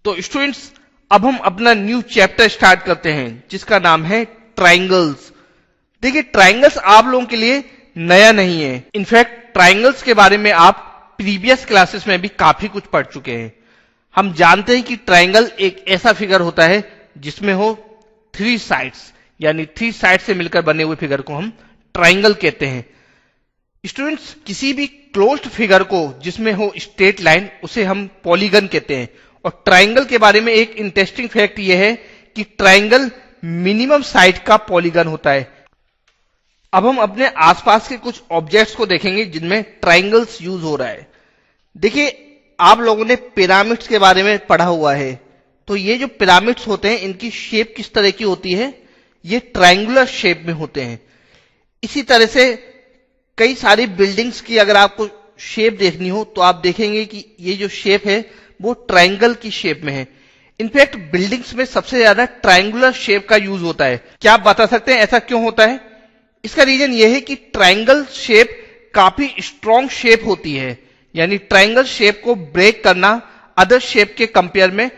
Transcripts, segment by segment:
तो स्टूडेंट्स, अब हम अपना न्यू चैप्टर स्टार्ट करते हैं जिसका नाम है ट्राइंगल्स। देखिए, ट्राइंगल्स आप लोगों के लिए नया नहीं है। इनफैक्ट ट्राइंगल्स के बारे में आप प्रीवियस क्लासेस में भी काफी कुछ पढ़ चुके हैं। हम जानते हैं कि ट्राइंगल एक ऐसा फिगर होता है जिसमें हो 3 साइड्स, यानी 3 साइड से मिलकर बने हुए फिगर को हम ट्राइंगल कहते हैं। स्टूडेंट्स, किसी भी क्लोज्ड फिगर को जिसमें हो स्ट्रेट लाइन, उसे हम पॉलीगन कहते हैं। और ट्राइंगल के बारे में एक इंटरेस्टिंग फैक्ट यह है कि ट्राइंगल मिनिमम साइड का पॉलीगन होता है। अब हम अपने आसपास के कुछ ऑब्जेक्ट्स को देखेंगे जिनमें ट्राइंगल्स यूज हो रहा है। देखिए, आप लोगों ने पिरामिड्स के बारे में पढ़ा हुआ है। तो ये जो पिरामिड्स होते हैं, इनकी शेप किस तरह की होती है? ये ट्राइंगुलर शेप में होते हैं। इसी तरह से कई सारी बिल्डिंग्स की अगर आपको शेप देखनी हो तो आप देखेंगे कि ये जो शेप है वो ट्राइंगल की शेप में है। इनफैक्ट बिल्डिंग्स में सबसे ज्यादा ट्राइंगुलर शेप का यूज होता है। क्या आप बता सकते हैं ऐसा क्यों होता है? इसका रीजन यह है कि ट्राइंगल शेप काफी स्ट्रॉन्ग शेप होती है, यानी ट्राइंगल शेप को ब्रेक करना अदर शेप के कंपेयर में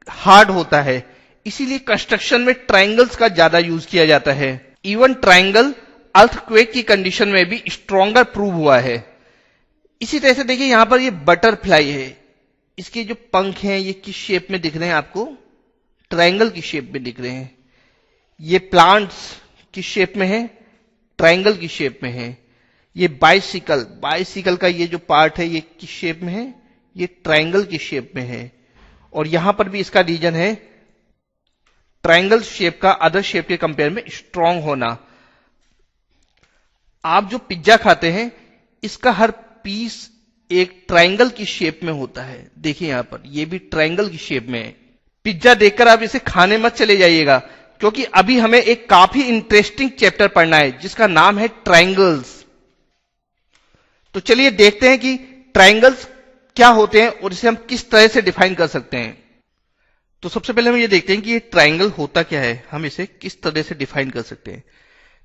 हार्ड होता है। इसीलिए कंस्ट्रक्शन में ट्राइंगल्स का ज्यादा यूज किया जाता है। इवन ट्राइंगल अर्थक्वेक की कंडीशन में भी स्ट्रॉन्गर प्रूव हुआ है। इसी तरह से देखिए, यहां पर ये बटरफ्लाई है। इसके जो पंख हैं ये किस शेप में दिख रहे हैं आपको? ट्राइंगल की शेप में दिख रहे हैं। ये प्लांट्स किस शेप में है? ट्राइंगल की शेप में है। ये बाइसिकल का ये जो पार्ट है ये किस शेप में है? ये ट्राइंगल की शेप में है। और यहां पर भी इसका रीजन है ट्राइंगल शेप का अदर शेप के कंपेयर में स्ट्रॉन्ग होना। आप जो पिज्जा खाते हैं इसका हर पीस एक ट्राइंगल की शेप में होता है। देखिए यहां पर ये भी ट्राइंगल की शेप में है। पिज्जा देखकर आप इसे खाने मत चले जाइएगा, क्योंकि अभी हमें एक काफी इंटरेस्टिंग चैप्टर पढ़ना है जिसका नाम है ट्राइंगल्स। तो चलिए देखते हैं कि ट्राइंगल्स क्या होते हैं और इसे हम किस तरह से डिफाइन कर सकते हैं। तो सबसे पहले हम ये देखते हैं कि ये ट्राइंगल होता क्या है, हम इसे किस तरह से डिफाइन कर सकते हैं।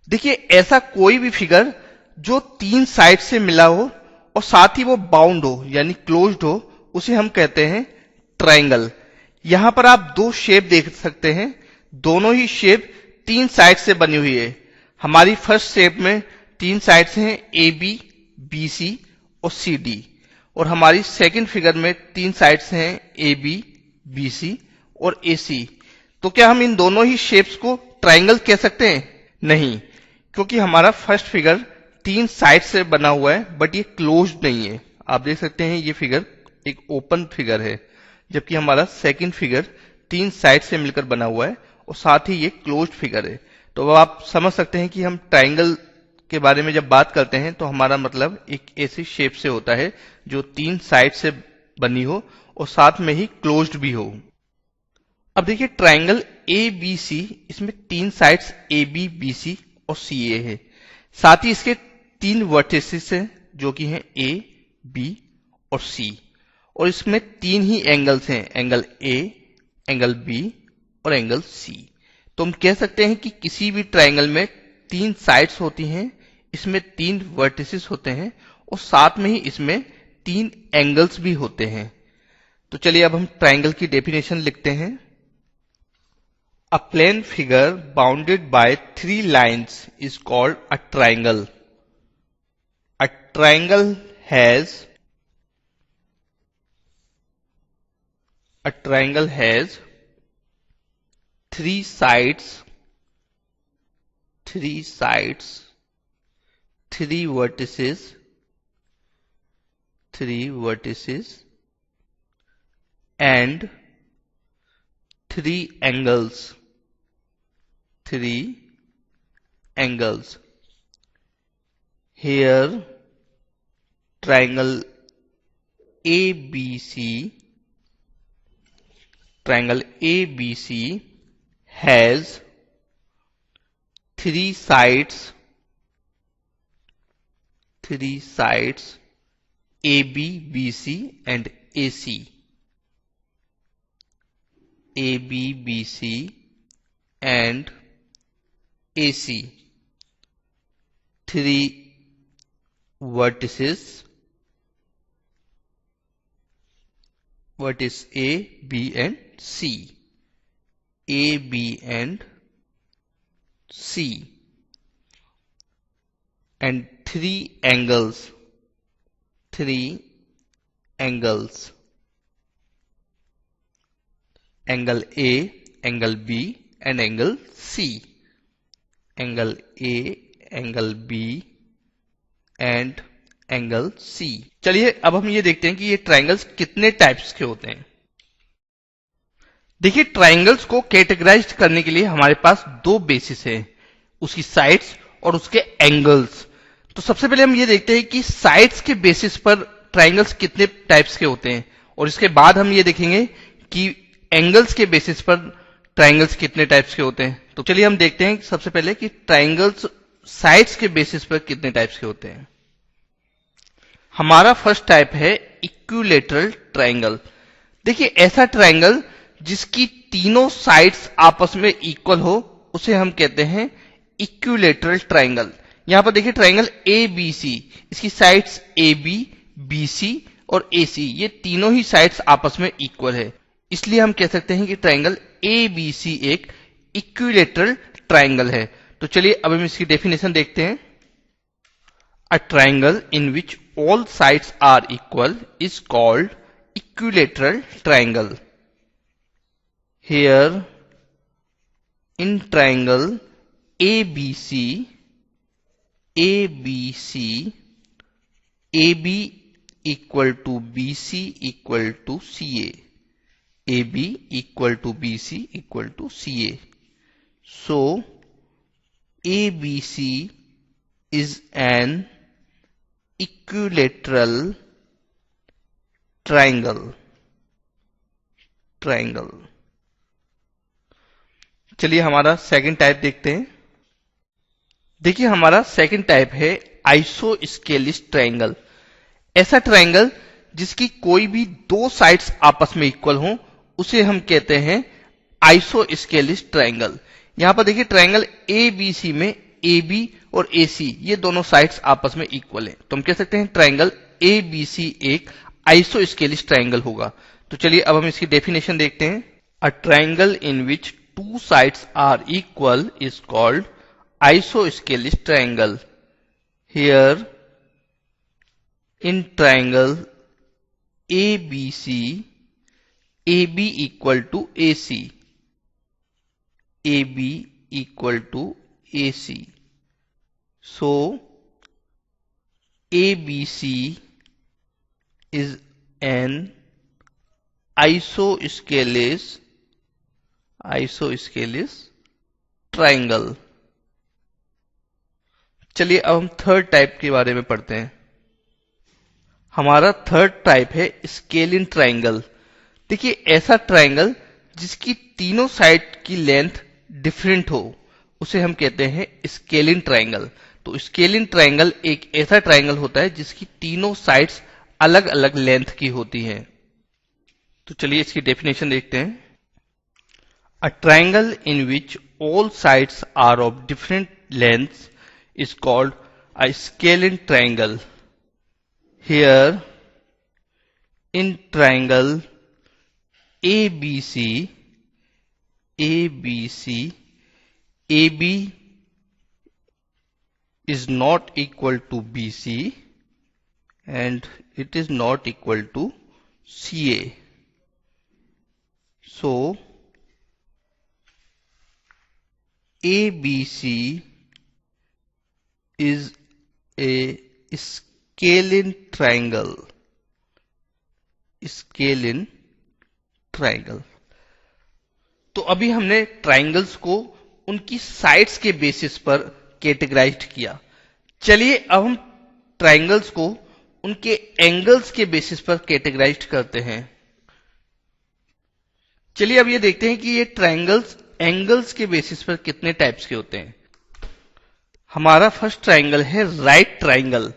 देखिए, ऐसा कोई भी फिगर जो 3 साइड से मिला हो और साथ ही वो बाउंड हो यानी क्लोज्ड हो, उसे हम कहते हैं ट्राइंगल। यहां पर आप 2 शेप देख सकते हैं। दोनों ही शेप 3 साइड से बनी हुई है। हमारी फर्स्ट शेप में 3 साइड से हैं AB, BC और CD, और हमारी सेकंड फिगर में 3 साइड से हैं AB, BC और AC। तो क्या हम इन दोनों ही शेप्स को ट्राइंगल कह सकते हैं? नहीं, क्योंकि हमारा फर्स्ट फिगर 3 साइड से बना हुआ है बट ये क्लोज्ड नहीं है। आप देख सकते हैं ये फिगर एक ओपन फिगर है, जबकि हमारा सेकंड फिगर 3 साइड से मिलकर बना हुआ है और साथ ही ये क्लोज्ड फिगर है। तो अब आप समझ सकते हैं कि हम ट्राइंगल के बारे में जब बात करते हैं तो हमारा मतलब एक ऐसी शेप से होता है जो 3 साइड से बनी हो और साथ में ही क्लोज्ड भी हो। अब देखिए, ट्राइंगल ABC, इसमें 3 साइड्स AB, BC और CA है। साथ ही इसके 3 वर्टिसेस हैं जो कि हैं A, B और C, और इसमें 3 ही एंगल्स हैं, एंगल A, एंगल B और एंगल C। तो हम कह सकते हैं कि किसी भी ट्राइंगल में 3 साइड्स होती हैं, इसमें 3 वर्टिसेस होते हैं और साथ में ही इसमें 3 एंगल्स भी होते हैं। तो चलिए अब हम ट्राइंगल की डेफिनेशन लिखते हैं। A plane figure bounded by 3 lines is called a triangle. A triangle has 3 sides, 3 vertices, and 3 angles. Here triangle ABC has 3 sides, AB, BC and AC. AB, BC and AC. 3 vertices what is A, B and C? A, B and C, and three angles, angle A, angle B and angle C, angle A, angle B and angle C। चलिए अब हम ये देखते हैं कि ये triangles कितने types के होते हैं। देखिए, ट्राइंगल्स को कैटेगराइज करने के लिए हमारे पास दो बेसिस है, उसकी साइड्स और उसके एंगल्स। तो सबसे पहले हम ये देखते हैं कि साइड्स के बेसिस पर ट्राइंगल्स कितने टाइप्स के होते हैं, और इसके बाद हम ये देखेंगे कि एंगल्स के बेसिस पर ट्राइंगल्स कितने टाइप्स के होते हैं। तो चलिए हम देखते हैं सबसे पहले कि ट्राइंगल्स साइड्स के बेसिस पर कितने टाइप्स के होते हैं। हमारा फर्स्ट टाइप है इक्विलेटरल ट्राइंगल। देखिए, ऐसा ट्राइंगल जिसकी तीनों साइड्स आपस में इक्वल हो उसे हम कहते हैं इक्विलेटरल ट्राइंगल। यहां पर देखिए ट्राइंगल ए बी सी, इसकी sides A B, B C और ए सी, ये तीनों ही साइड्स आपस में इक्वल है, इसलिए हम कह सकते हैं कि ट्राइंगल ए बी सी एक इक्विलेटरल ट्राइंगल है। तो चलिए अब हम इसकी डेफिनेशन देखते हैं। A triangle in which all sides are equal is called equilateral triangle. Here, in triangle ABC, AB equal to BC equal to CA, AB equal to BC equal to CA. So, ABC is an equilateral triangle. चलिए हमारा second type देखते हैं। देखिए, हमारा second type है isosceles triangle. ऐसा triangle जिसकी कोई भी दो साइड्स आपस में इक्वल हो उसे हम कहते हैं आइसोस्केलिस ट्राइंगल। यहां पर देखिए ट्राइंगल ए बी सी में ए बी और ए सी ये दोनों साइड्स आपस में इक्वल है, तो हम कह सकते हैं ट्राइंगल ए बी सी एक आइसोस्केलिस ट्राइंगल होगा। तो चलिए अब हम इसकी डेफिनेशन देखते हैं। A triangle in which two sides are equal is called isosceles triangle. Here in triangle A B C, A B equal to A C, A B equal to AC. So, ABC is an isosceles triangle. चलिए अब हम third type के बारे में पढ़ते हैं। हमारा third type है स्केलिन ट्राइंगल। देखिए, ऐसा ट्राइंगल जिसकी तीनों साइड की लेंथ डिफरेंट हो उसे हम कहते हैं स्केलिन ट्राइंगल। तो स्केलिन ट्राइंगल एक ऐसा ट्राइंगल होता है जिसकी तीनों साइड्स अलग अलग लेंथ की होती हैं। तो चलिए इसकी डेफिनेशन देखते हैं। A triangle in which all sides are of different lengths is called a scalene triangle. Here in triangle ABC, AB is not equal to BC and it is not equal to CA. So, ABC is a scalene triangle. तो अभी हमने triangles को उनकी sides के basis पर categorise किया। चलिए अब हम ट्राइंगल्स को उनके एंगल्स के बेसिस पर कैटेगराइज करते हैं। चलिए अब ये देखते हैं कि ये ट्राइंगल्स एंगल्स के बेसिस पर कितने टाइप्स के होते हैं। हमारा फर्स्ट ट्राइंगल है राइट ट्राइंगल।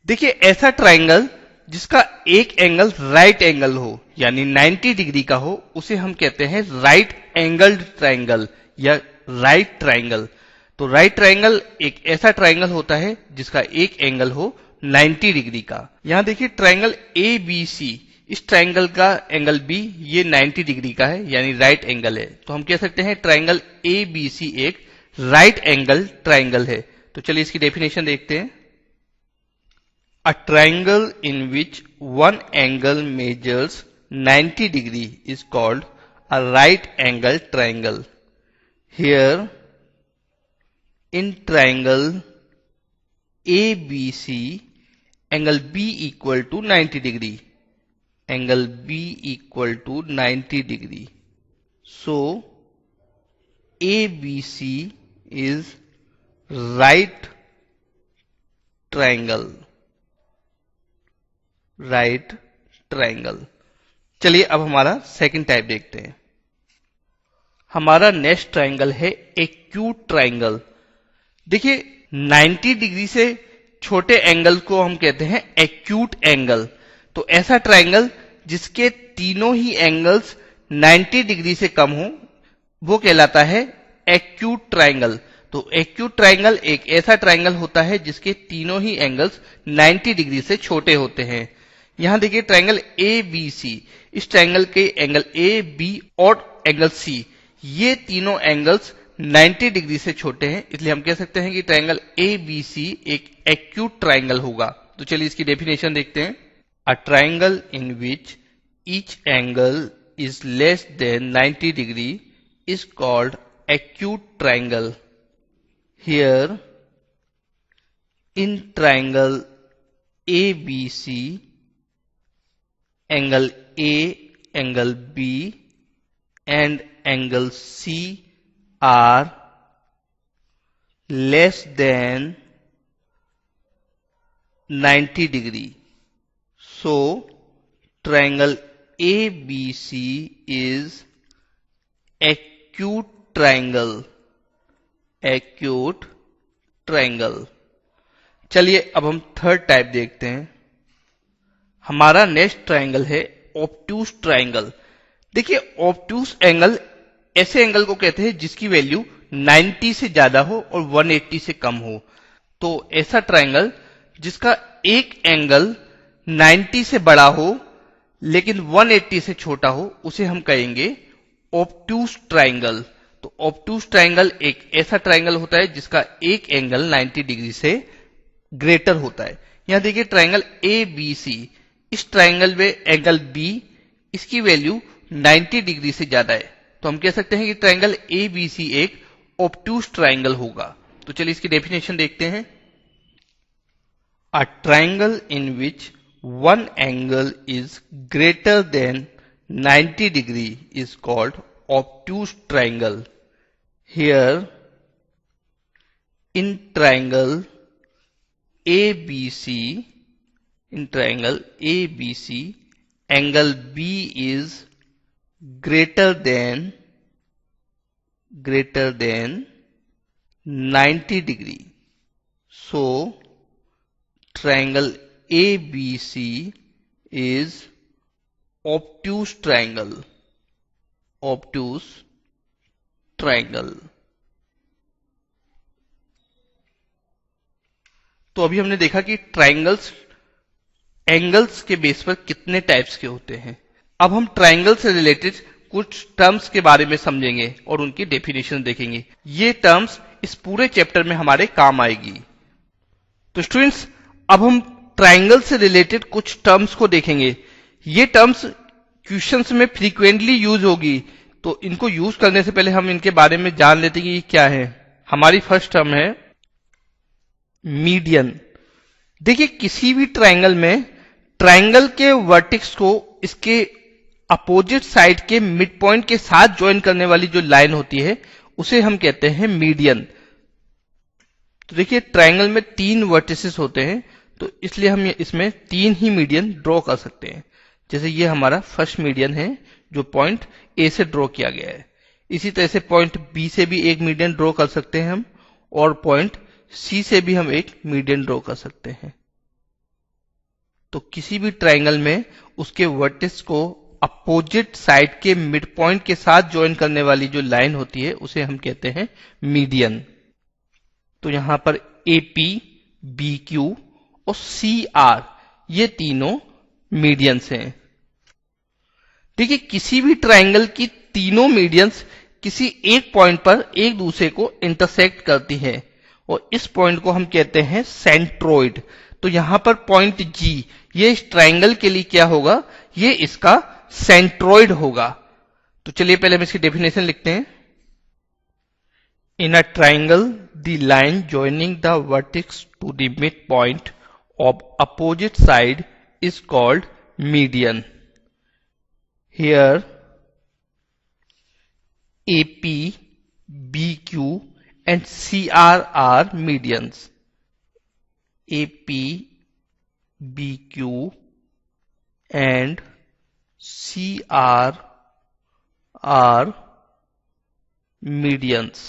देखिए, ऐसा ट्राइंगल जिसका एक एंगल राइट एंगल हो यानी 90 डिग्री का हो उसे हम कहते हैं राइट एंगल्ड ट्राइंगल या राइट ट्राइंगल। तो राइट ट्राइंगल एक ऐसा ट्राइंगल होता है जिसका एक एंगल हो 90 डिग्री का। यहां देखिए ट्राइंगल ए बी सी, इस ट्राइंगल का एंगल बी ये 90 डिग्री का है, यानी राइट एंगल है। तो हम कह सकते हैं ट्राइंगल ए बी सी एक राइट एंगल ट्राइंगल है। तो चलिए इसकी डेफिनेशन देखते हैं। A triangle in which one angle measures 90 degree is called a right angle triangle. Here in triangle ABC, angle B equal to 90 degree. Angle B equal to 90 degree. So ABC is right triangle. Right triangle. चलिए अब हमारा second type देखते हैं। हमारा next triangle है acute triangle. देखिए 90 degree से छोटे एंगल को हम कहते हैं एक्यूट एंगल। तो ऐसा ट्राइंगल जिसके तीनों ही एंगल्स 90 डिग्री से कम हो वो कहलाता है एक्यूट ट्राइंगल। तो एक्यूट ट्राइंगल एक ऐसा ट्राइंगल होता है जिसके तीनों ही एंगल्स 90 डिग्री से छोटे होते हैं। यहां देखिए ट्राइंगल ए बी सी, इस ट्राइंगल के एंगल ए बी और एंगल सी ये तीनों एंगल्स 90 डिग्री से छोटे हैं, इसलिए हम कह सकते हैं कि ट्राइंगल ए बी सी एक एक्यूट ट्राइंगल होगा। तो चलिए इसकी डेफिनेशन देखते हैं। A triangle in which each angle is less than 90 degree is called acute triangle. Here in triangle A B C angle A, angle B and angle C are less than 90 degree. So triangle ABC is acute triangle. Acute triangle. चलिए अब हम third type देखते हैं। हमारा next triangle है ऑब्टूस triangle. देखिए ऑब्टूस angle ऐसे angle को कहते हैं जिसकी वैल्यू 90 से ज्यादा हो और 180 से कम हो। तो ऐसा ट्राइंगल जिसका एक एंगल 90 से बड़ा हो लेकिन 180 से छोटा हो उसे हम कहेंगे ऑब्टूस ट्राइंगल। तो ऑब्टूस ट्राइंगल एक ऐसा ट्राइंगल होता है जिसका एक एंगल 90 डिग्री से ग्रेटर होता है। यहां देखिए ट्राइंगल ए बी सी, इस ट्राइंगल में एंगल बी इसकी वैल्यू 90 डिग्री से ज्यादा है। तो हम कह सकते हैं कि ट्राइंगल ए बी सी एक ऑब्टूस ट्राइंगल होगा। तो चलिए इसकी डेफिनेशन देखते हैं। A triangle in which one angle is greater than 90 degree is called obtuse triangle. Here in triangle A B C, in triangle ABC, angle B is greater than 90 degree. So triangle ABC is obtuse triangle. Obtuse triangle. तो अभी हमने देखा कि triangles angles के base पर कितने types के होते हैं। अब हम ट्राइंगल से रिलेटेड कुछ टर्म्स के बारे में समझेंगे और उनकी डेफिनेशन देखेंगे। ये टर्म्स इस पूरे चैप्टर में हमारे काम आएगी। तो स्टूडेंट्स अब हम ट्राइंगल से रिलेटेड कुछ टर्म्स को देखेंगे। ये टर्म्स क्वेश्चंस में फ्रीक्वेंटली यूज होगी, तो इनको यूज करने से पहले हम इनके बारे में जान लेते हैं कि ये क्या है। हमारी फर्स्ट टर्म है मीडियन। देखिए किसी भी ट्राइंगल में ट्राइंगल के वर्टेक्स को इसके अपोजिट साइड के मिड पॉइंट के साथ ज्वाइन करने वाली जो लाइन होती है उसे हम कहते हैं मीडियन। तो देखिए ट्राइंगल में 3 वर्टिसेस होते हैं, तो इसलिए हम इसमें 3 ही मीडियन ड्रॉ कर सकते हैं। जैसे ये हमारा फर्स्ट मीडियन है जो पॉइंट ए से ड्रॉ किया गया है। इसी तरह से पॉइंट बी से भी एक मीडियन ड्रॉ कर सकते हैं हम, और पॉइंट सी से भी हम एक मीडियन ड्रॉ कर सकते हैं। तो किसी भी ट्राइंगल में उसके वर्टेक्स को अपोजिट साइड के मिड पॉइंट के साथ ज्वाइन करने वाली जो लाइन होती है उसे हम कहते हैं मीडियन। तो यहां पर AP, BQ और CR ये तीनों मीडियंस हैं। देखिए किसी भी ट्राइंगल की तीनों मीडियंस किसी एक पॉइंट पर एक दूसरे को इंटरसेक्ट करती है और इस पॉइंट को हम कहते हैं सेंट्रोइड। तो यहां पर पॉइंट जी, ये इस ट्राइंगल के लिए क्या होगा, ये इसका सेंट्रोइड होगा। तो चलिए पहले हम इसकी डेफिनेशन लिखते हैं। In a triangle the line joining the vertex to the midpoint of opposite side is called median. Here AP, BQ and CR are medians. AP, BQ and CR are medians.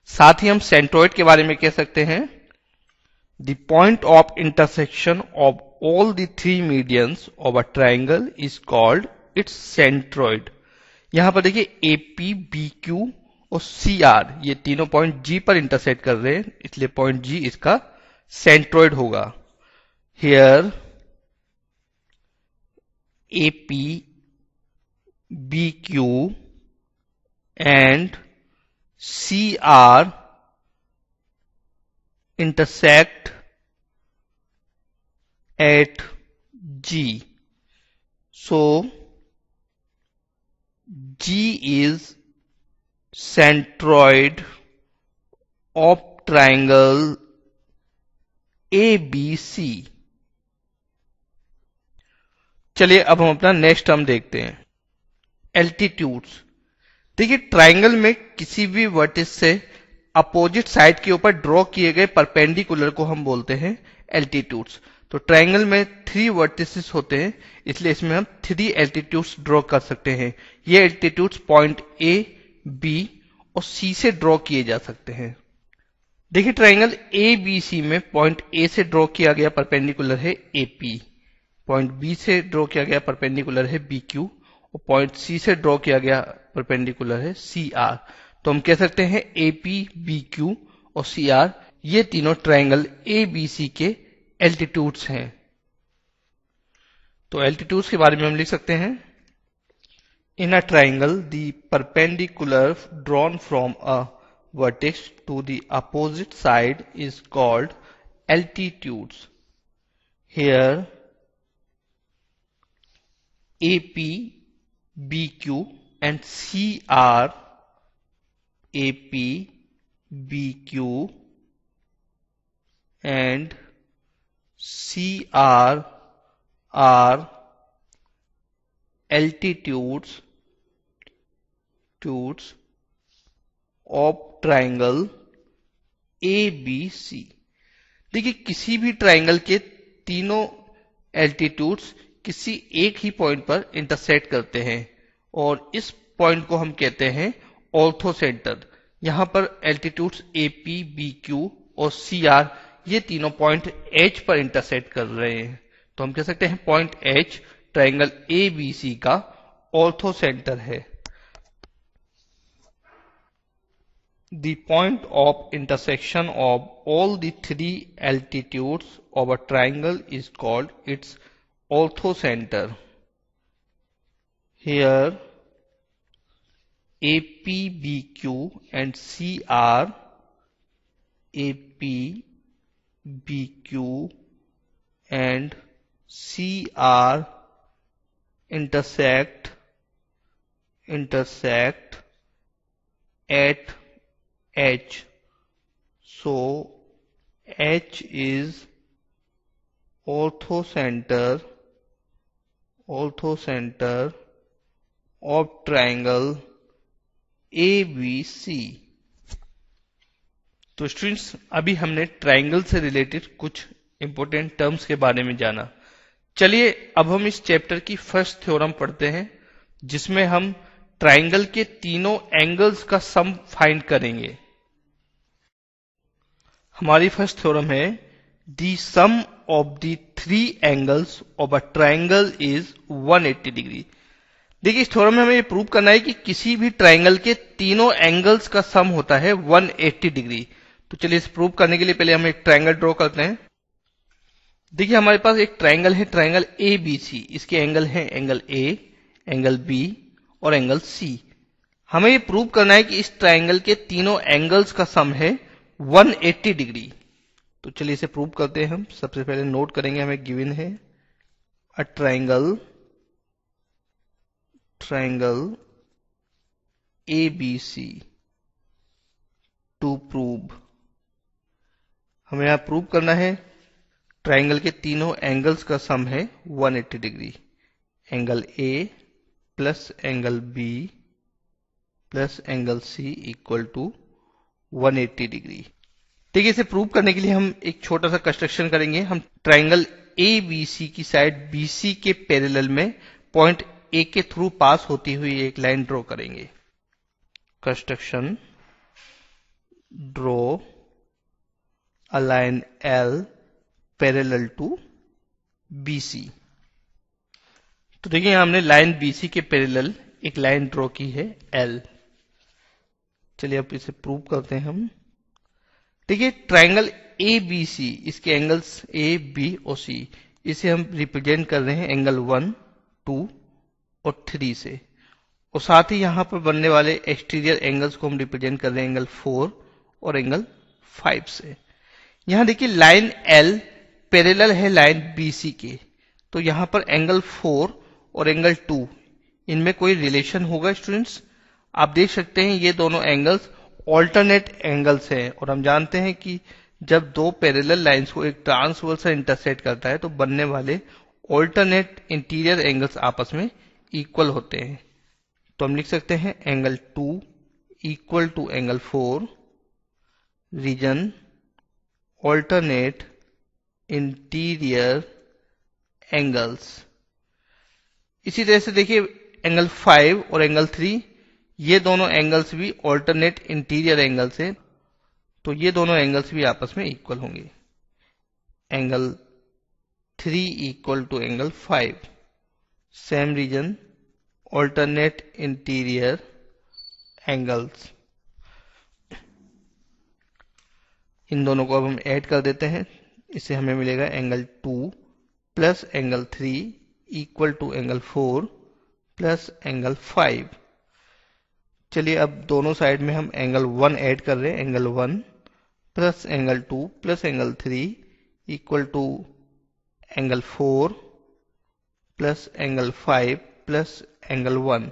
साथ ही हम centroid के बारे में कह सकते हैं The point of intersection of all the three medians of a triangle is called its centroid. यहां पर देखिए AP, BQ और CR ये तीनों पॉइंट G पर इंटरसेक्ट कर रहे हैं, इसलिए पॉइंट G इसका सेंट्रोइड होगा। Here AP, BQ and CR intersect at G. So G is centroid of triangle ABC. चलिए अब हम अपना नेक्स्ट टर्म देखते हैं, एल्टीट्यूड्स। देखिए ट्राइंगल में किसी भी वर्टिस से अपोजिट साइड के ऊपर ड्रॉ किए गए परपेंडिकुलर को हम बोलते हैं एल्टीट्यूड्स। तो ट्राइंगल में 3 वर्टिसेस होते हैं, इसलिए इसमें हम 3 एल्टीट्यूड्स ड्रॉ कर सकते हैं। ये एल्टीट्यूड्स पॉइंट A, B और C से ड्रॉ किए जा सकते हैं। देखिए ट्राइंगल ABC में पॉइंट A से ड्रॉ किया गया परपेंडिकुलर है AP, पॉइंट B से ड्रॉ किया गया परपेंडिकुलर है BQ और पॉइंट C से ड्रॉ किया गया परपेंडिकुलर है CR। तो हम कह सकते हैं AP, BQ और CR ये तीनों ट्राइंगल ABC के एल्टीट्यूड्स हैं। तो एल्टीट्यूड्स के बारे में हम लिख सकते हैं, in a triangle the perpendicular drawn from a vertex to the opposite side is called altitudes. Here AP, BQ and CR, AP, BQ and CR are altitudes of triangle ABC। देखिए किसी भी ट्राइंगल के तीनों altitudes किसी एक ही point पर intersect करते हैं और इस पॉइंट को हम कहते हैं ऑर्थोसेंटर। यहां पर एल्टीट्यूड्स AP, BQ और CR ये तीनों पॉइंट H पर इंटरसेक्ट कर रहे हैं। तो हम कह सकते हैं पॉइंट H ट्राइंगल ABC का ऑर्थोसेंटर है। The point of intersection of all the 3 altitudes of a triangle is called its orthocenter. Here AP, BQ and CR, AP, BQ and CR intersect at H. So H is orthocenter of triangle ABC। तो students अभी हमने triangle से related कुछ important terms के बारे में जाना। चलिए अब हम इस चैप्टर की फर्स्ट थ्योरम पढ़ते हैं जिसमें हम ट्राइंगल के तीनों एंगल्स का सम फाइंड करेंगे। हमारी फर्स्ट थ्योरम है the sum of the 3 angles of a triangle is 180 degree. देखिए इस थ्योरम में हमें ये प्रूव करना है कि किसी भी ट्राइंगल के तीनों एंगल्स का सम होता है 180 डिग्री। तो चलिए इस प्रूव करने के लिए पहले हम एक ट्राइंगल ड्रॉ करते हैं। देखिए हमारे पास एक ट्राइंगल है, ट्राइंगल ए बी सी। इसके एंगल है एंगल ए, एंगल बी और एंगल सी। हमें ये प्रूव करना है कि इस ट्राइंगल के तीनों एंगल्स का सम है 180 डिग्री। तो चलिए इसे प्रूव करते हैं हम। सबसे पहले नोट करेंगे, हमें गिवन है a triangle A B C to prove. हमें यहां प्रूव करना है ट्राइंगल के तीनों एंगल्स का सम है 180 degree. Angle A plus angle B plus angle C equal to 180 degree. देखिए इसे प्रूव करने के लिए हम एक छोटा सा कंस्ट्रक्शन करेंगे। हम ट्राइंगल ए बी सी की साइड बी सी के पैरेलल में पॉइंट ए के थ्रू पास होती हुई एक लाइन ड्रॉ करेंगे। Construction, draw a line L parallel to BC। तो देखिए हमने लाइन BC के पैरेलल एक लाइन ड्रॉ की है L। चलिए अब इसे प्रूव करते हैं हम। देखिए ट्राइंगल ABC, इसके एंगल्स A, B और C, इसे हम रिप्रेजेंट कर रहे हैं एंगल 1, 2 और 3 से। और साथ ही यहां पर बनने वाले एक्सटीरियर एंगल्स को हम रिप्रेजेंट कर रहे हैं एंगल 4 और एंगल 5 से। यहां देखिए लाइन L पैरेलल है लाइन BC के, तो यहां पर एंगल 4 और एंगल 2 इनमें कोई रिलेशन होगा स्टूडेंट्स? आप देख सकते हैं ये दोनों एंगल्स ऑल्टरनेट एंगल्स हैं, और हम जानते हैं कि जब दो पैरेलल लाइंस को एक ट्रांसवर्स से इंटरसेक्ट करता है तो बनने वाले ऑल्टरनेट इंटीरियर एंगल्स आपस में इक्वल होते हैं। तो हम लिख सकते हैं angle 2 equal to angle 4, reason alternate interior angles. इसी तरह से देखिए एंगल 5 और एंगल 3, ये दोनों एंगल्स भी ऑल्टरनेट इंटीरियर एंगल्स हैं, तो ये दोनों एंगल्स भी आपस में इक्वल होंगे। Angle 3 equal to angle 5, same reason alternate interior angles. इन दोनों को अब हम ऐड कर देते हैं, इससे हमें मिलेगा angle 2 plus angle 3 equal to angle 4 plus angle 5। चलिए अब दोनों साइड में हम एंगल 1 ऐड कर रहे हैं, angle 1 plus angle 2 plus angle 3 equal to angle 4 plus angle 5 plus angle 1।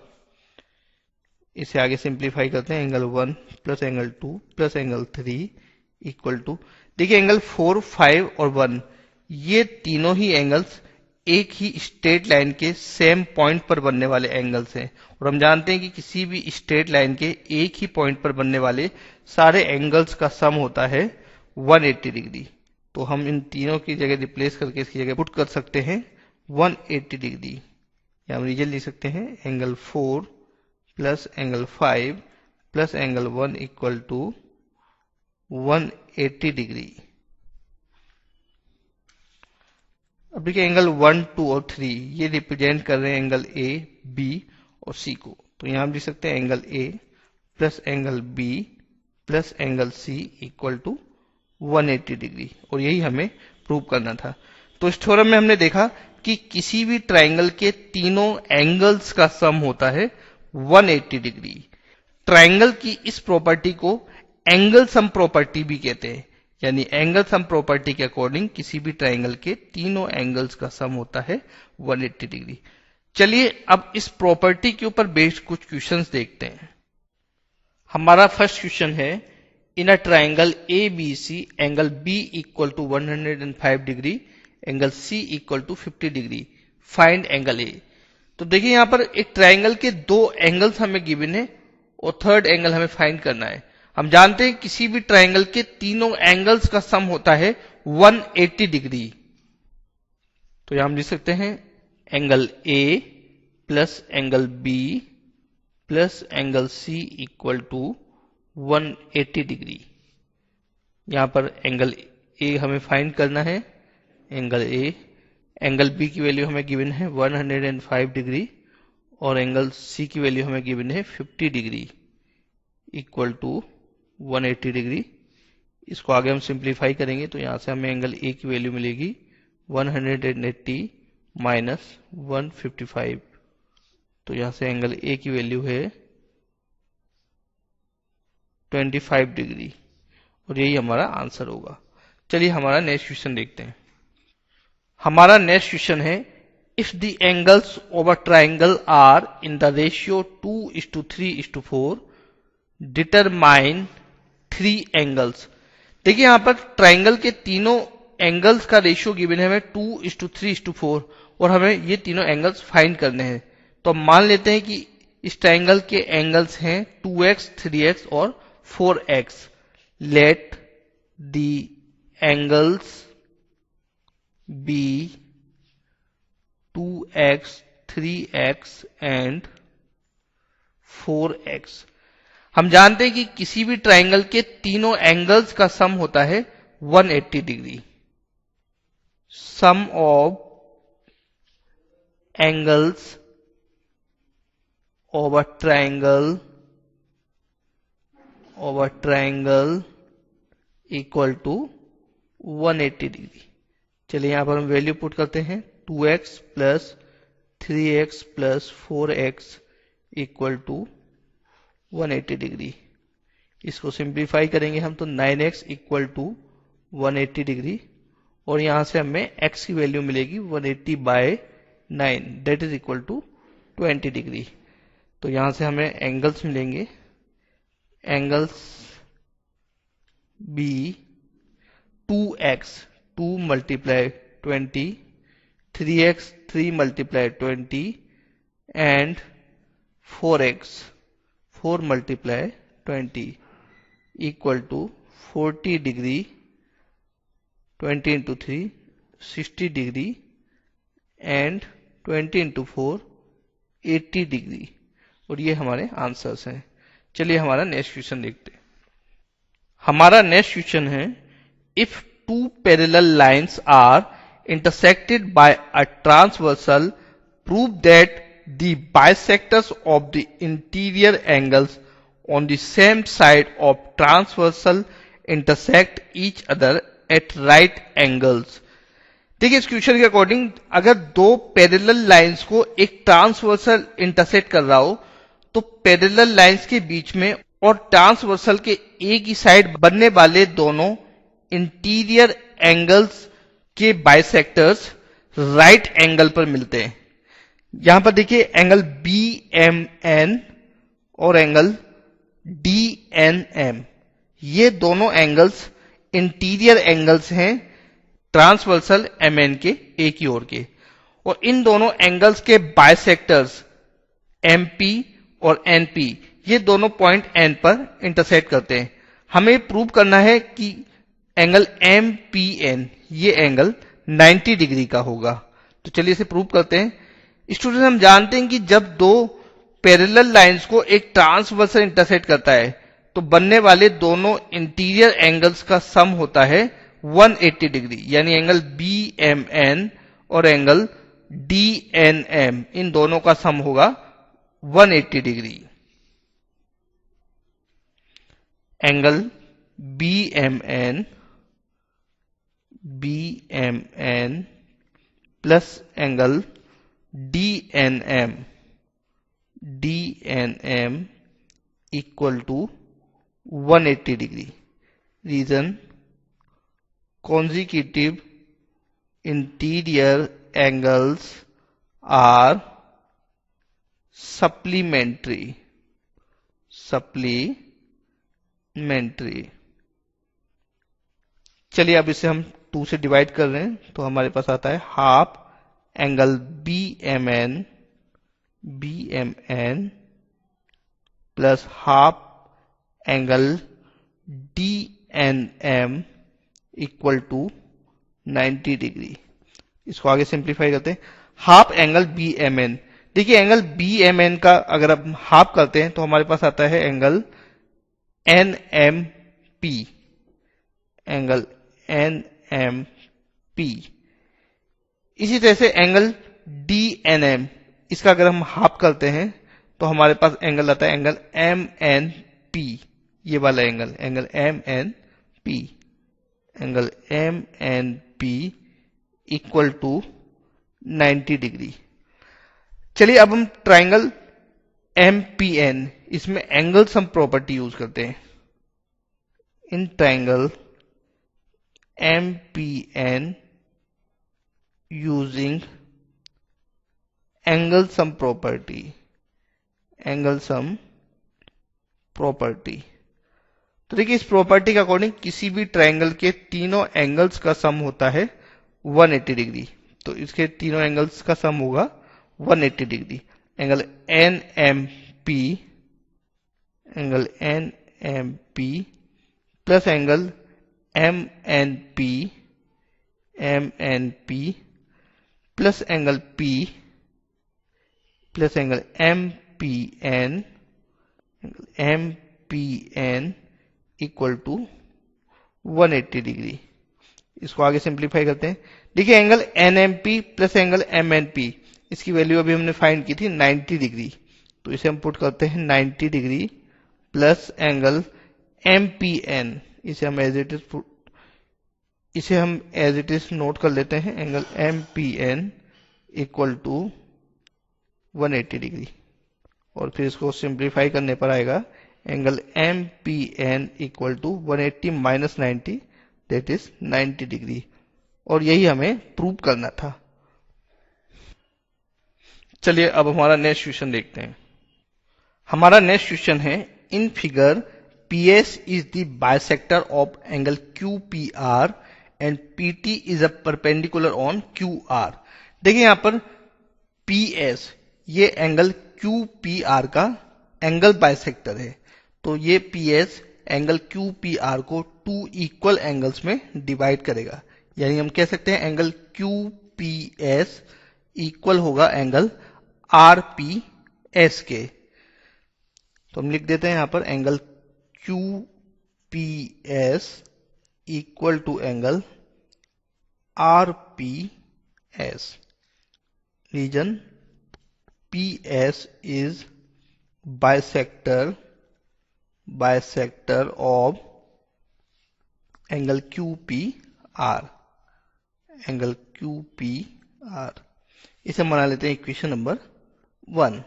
इसे आगे सिंप्लीफाई करते हैं, angle 1 plus angle 2 plus angle 3 equal to, देखिए एंगल 4, 5 और 1 ये तीनों ही एंगल्स एक ही स्ट्रेट लाइन के सेम पॉइंट पर बनने वाले एंगल्स हैं, और हम जानते हैं कि किसी भी स्ट्रेट लाइन के एक ही पॉइंट पर बनने वाले सारे एंगल्स का सम होता है 180 डिग्री। तो हम इन तीनों की जगह रिप्लेस करके इसकी जगह पुट कर सकते हैं 180 डिग्री, या हम रीजन लिख सकते हैं angle 4 plus angle 5 plus angle 1 equal to 180 degree. अब देखिए एंगल 1, 2 और 3 ये रिप्रेजेंट कर रहे हैं एंगल ए, बी और सी को, तो यहां हम लिख सकते हैं angle A plus angle B plus angle C equal to 180 degree, और यही हमें प्रूव करना था। तो इस थ्योरम में हमने देखा कि किसी भी ट्राइंगल के तीनों एंगल्स का सम होता है 180 डिग्री। ट्राइंगल की इस प्रॉपर्टी को एंगल सम प्रॉपर्टी भी कहते हैं, यानी एंगल सम प्रॉपर्टी के अकॉर्डिंग किसी भी ट्राइंगल के तीनों एंगल्स का सम होता है 180 डिग्री। चलिए अब इस प्रॉपर्टी के ऊपर बेस्ड कुछ क्वेश्चंस देखते हैं। हमारा फर्स्ट क्वेश्चन है, in a triangle A B C angle B equal to 105 degree, angle C equal to 50 degree, find angle A. तो देखिए यहां पर एक ट्राइंगल के दो एंगल्स हमें गिवन है और थर्ड एंगल हमें फाइंड करना है। हम जानते हैं किसी भी ट्राइंगल के तीनों एंगल्स का सम होता है 180 डिग्री, तो यहां हम लिख सकते हैं angle A plus angle B plus angle C equal to 180 degree. यहां पर एंगल ए हमें फाइंड करना है, एंगल ए, एंगल बी की वैल्यू हमें गिवन है 105 डिग्री और एंगल सी की वैल्यू हमें गिवन है 50 डिग्री इक्वल टू 180 डिग्री। इसको आगे हम सिंप्लीफाई करेंगे तो यहां से हमें एंगल ए की वैल्यू मिलेगी 180 माइनस 155, तो यहां से एंगल ए की वैल्यू है 25 डिग्री और यही हमारा आंसर होगा। चलिए हमारा नेक्स्ट क्वेश्चन देखते हैं। हमारा नेक्स्ट क्वेश्चन है, if the angles of a triangle are in the ratio 2:3:4 determine 3 angles. देखिए यहां पर ट्राइंगल के तीनों एंगल्स का रेशियो गिवन है हमें 2:3:4 और हमें ये तीनों एंगल्स फाइंड करने हैं। तो हम मान लेते हैं कि इस ट्राइंगल के एंगल्स हैं 2x, 3x और 4x। Let the angles be 2x, 3x and 4x। हम जानते हैं कि किसी भी ट्राइंगल के तीनों एंगल्स का सम होता है 180 degree. Sum of angles of a triangle equal to 180 degree. चलिए यहां पर हम वैल्यू पुट करते हैं 2x plus 3x plus 4x equal to 180 degree. इसको सिंप्लीफाई करेंगे हम तो 9x इक्वल टू 180 डिग्री और यहां से हमें x की वैल्यू मिलेगी 180 by 9 that is equal to 20 degree. तो यहां से हमें एंगल्स मिलेंगे, angles be 2x 2 multiply 20, 3x 3 multiply 20 and 4x 4 multiply 20 equal to 40 degree, 20 into 3 60 degree and 20 into 4 80 degree और ये हमारे आंसर्स हैं। चलिए हमारा नेक्स्ट क्वेश्चन देखते हैं। हमारा नेक्स्ट क्वेश्चन है, if two parallel lines are intersected by a transversal prove that the bisectors of the interior angles on the same side of transversal intersect each other at right angles. देखिए इस question के according अगर दो parallel lines को एक transversal intersect कर रहा हो तो पैरेलल लाइंस के बीच में और ट्रांसवर्सल के एक ही साइड बनने वाले दोनों इंटीरियर एंगल्स के बाइसेक्टर्स राइट एंगल पर मिलते हैं। यहां पर देखिए एंगल BMN और एंगल DNM, ये दोनों एंगल्स इंटीरियर एंगल्स हैं ट्रांसवर्सल MN के एक ही ओर के और इन दोनों एंगल्स के बाइसेक्टर्स MP और NP ये दोनों पॉइंट N पर इंटरसेक्ट करते हैं। हमें प्रूव करना है कि एंगल MPN ये एंगल 90 डिग्री का होगा। तो चलिए इसे प्रूव करते हैं। स्टूडेंट हम जानते हैं कि जब दो पैरेलल लाइंस को एक ट्रांसवर्सल इंटरसेक्ट करता है तो बनने वाले दोनों इंटीरियर एंगल्स का सम होता है 180 डिग्री, यानी एंगल BMN और एंगल DNM इन दोनों का सम होगा 180 degree. Angle BMN plus angle DNM equal to 180 degree. Reason consecutive interior angles are supplementary। चलिए अब इसे हम 2 से डिवाइड कर रहे हैं तो हमारे पास आता है half angle BMN plus half angle DNM equal to 90 degree. इसको आगे सिंप्लीफाई करते हैं। हाफ एंगल BMN, देखिए एंगल BMN का अगर आप हाफ करते हैं तो हमारे पास आता है एंगल NMP, एंगल NMP। इसी तरह से एंगल DNM, इसका अगर हम हाफ करते हैं तो हमारे पास एंगल आता है एंगल MNP, ये वाला angle MNP, angle MNP equal to 90 degree. चलिए अब हम ट्राइंगल MPN, इसमें एंगल सम प्रॉपर्टी यूज करते हैं। In triangle MPN using angle sum property, angle sum property. तो देखिए इस प्रॉपर्टी के अकॉर्डिंग किसी भी ट्राइंगल के तीनों एंगल्स का सम होता है 180 डिग्री। तो इसके तीनों एंगल्स का सम होगा 180 degree. Angle NMP, angle NMP plus angle MNP, MNP plus angle P plus angle MPN, MPN equal to 180 degree. इसको आगे सिंप्लीफाई करते हैं। देखिए angle NMP plus angle MNP, इसकी वैल्यू अभी हमने फाइंड की थी 90 डिग्री। तो इसे हम पुट करते हैं 90 डिग्री प्लस एंगल MPN, इसे हम एज इट इज नोट कर लेते हैं। Angle MPN equal to 180 degree और फिर इसको सिंप्लीफाई करने पर आएगा angle MPN equal to 180 minus 90, that is 90 degree. और यही हमें प्रूव करना था। चलिए अब हमारा नेक्स्ट क्वेश्चन देखते हैं। हमारा नेक्स्ट क्वेश्चन है, in figure PS is the bisector of angle QPR and PT is a perpendicular on QR। देखिए यहां पर PS ये एंगल QPR का एंगल बाइसेक्टर है। तो ये PS एंगल QPR को 2 इक्वल एंगल्स में डिवाइड करेगा। यानी हम कह सकते हैं एंगल QPS इक्वल होगा एंगल RPS के। तो हम लिख देते हैं यहां पर angle QPS equal to angle RPS। Reason PS is bisector of angle QPR, angle QPR। इसे बना लेते हैं इक्वेशन नंबर 1।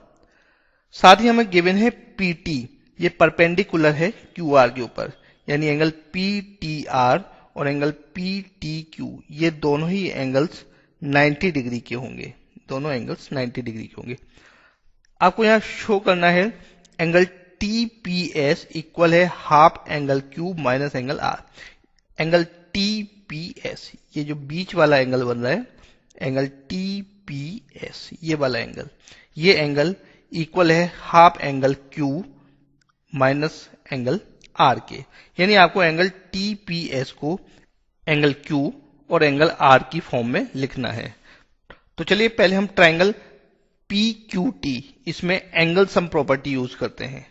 साथ ही हमें गिवन है PT, ये परपेंडिकुलर है QR के ऊपर, यानी एंगल PTR और एंगल PTQ ये दोनों ही एंगल्स 90 डिग्री के होंगे। दोनों एंगल्स 90 डिग्री के होंगे। आपको यहां शो करना है एंगल TPS इक्वल है half angle Q minus angle R। Angle TPS ये जो बीच वाला एंगल बन रहा है, एंगल TPS ये वाला एंगल, ये एंगल इक्वल है half angle Q minus angle R के। यानी आपको एंगल TPS को एंगल Q और एंगल R की फॉर्म में लिखना है। तो चलिए पहले हम ट्राइंगल PQT, इसमें एंगल सम प्रॉपर्टी यूज करते हैं।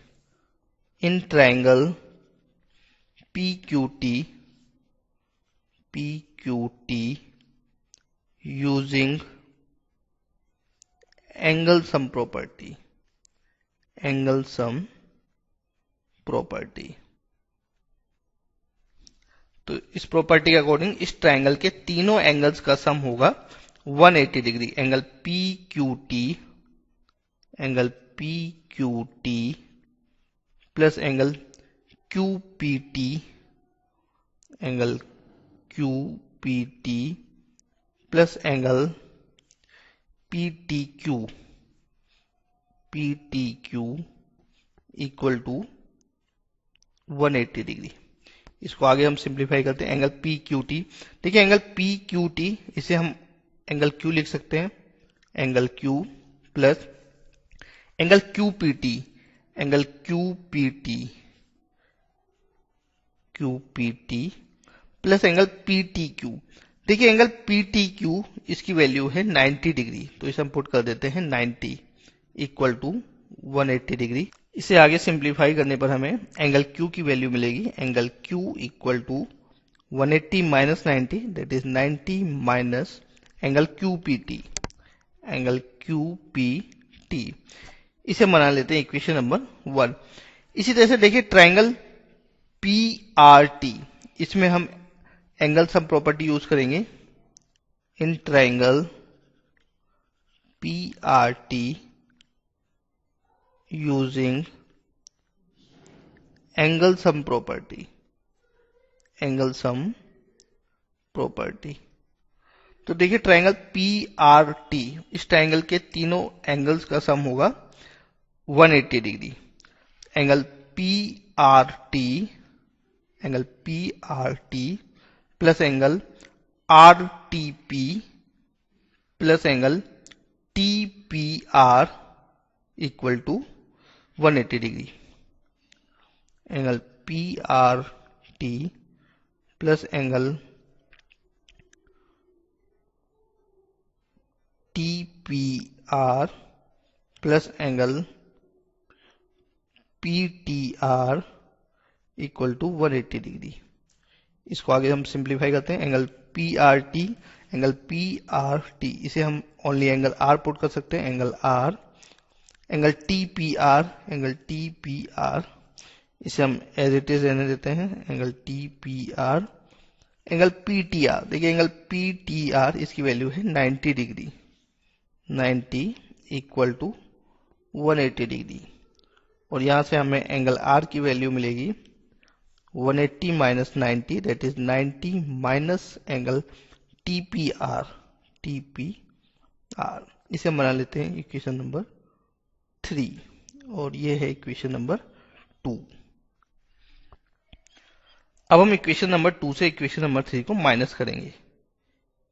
In triangle PQT using angle sum property, angle sum property. तो इस प्रॉपर्टी के अकॉर्डिंग इस ट्राइंगल के तीनों एंगल्स का सम होगा 180 degree. Angle PQT plus angle QPT, angle QPT plus angle PTQ equal to 180 degree. इसको आगे हम सिंप्लीफाई करते हैं। एंगल PQT, देखिए एंगल PQT इसे हम एंगल Q लिख सकते हैं, angle Q plus angle QPT, angle QPT plus angle PTQ। देखिए एंगल PTQ इसकी वैल्यू है 90 डिग्री। तो इसे हम पुट कर देते हैं 90 इक्वल टू 180 डिग्री। इसे आगे सिंप्लीफाई करने पर हमें एंगल Q की वैल्यू मिलेगी, angle Q equal to 180 minus 90, that is 90 minus angle QPT, angle QPT। इसे बना लेते हैं इक्वेशन नंबर 1। इसी तरह से देखिए ट्राइंगल PRT, इसमें हम एंगल सम प्रॉपर्टी यूज करेंगे। In triangle PRT using angle sum property, angle sum property. तो देखिए ट्राइंगल PRT, इस ट्राइंगल के तीनों एंगल्स का सम होगा 180 degree. Angle PRT, angle PRT plus angle RTP plus angle TPR equal to 180 degree. Angle PRT plus angle TPR plus angle PTR equal to 180 degree. इसको आगे हम सिंप्लीफाई करते हैं। एंगल PRT, एंगल PRT इसे हम only angle R put कर सकते हैं, angle R। Angle TPR, angle TPR इसे हम एज इट इज रहने देते हैं, एंगल TPR। एंगल PTR, देखिए एंगल PTR इसकी वैल्यू है 90 डिग्री, 90 इक्वल टू 180 डिग्री। और यहां से हमें एंगल R की वैल्यू मिलेगी 180 minus 90, that is 90 minus angle TPR, TPR इसे हम बना लेते हैं इक्वेशन नंबर 3 और ये है इक्वेशन नंबर 2। अब हम इक्वेशन नंबर 2 से इक्वेशन नंबर 3 को माइनस करेंगे।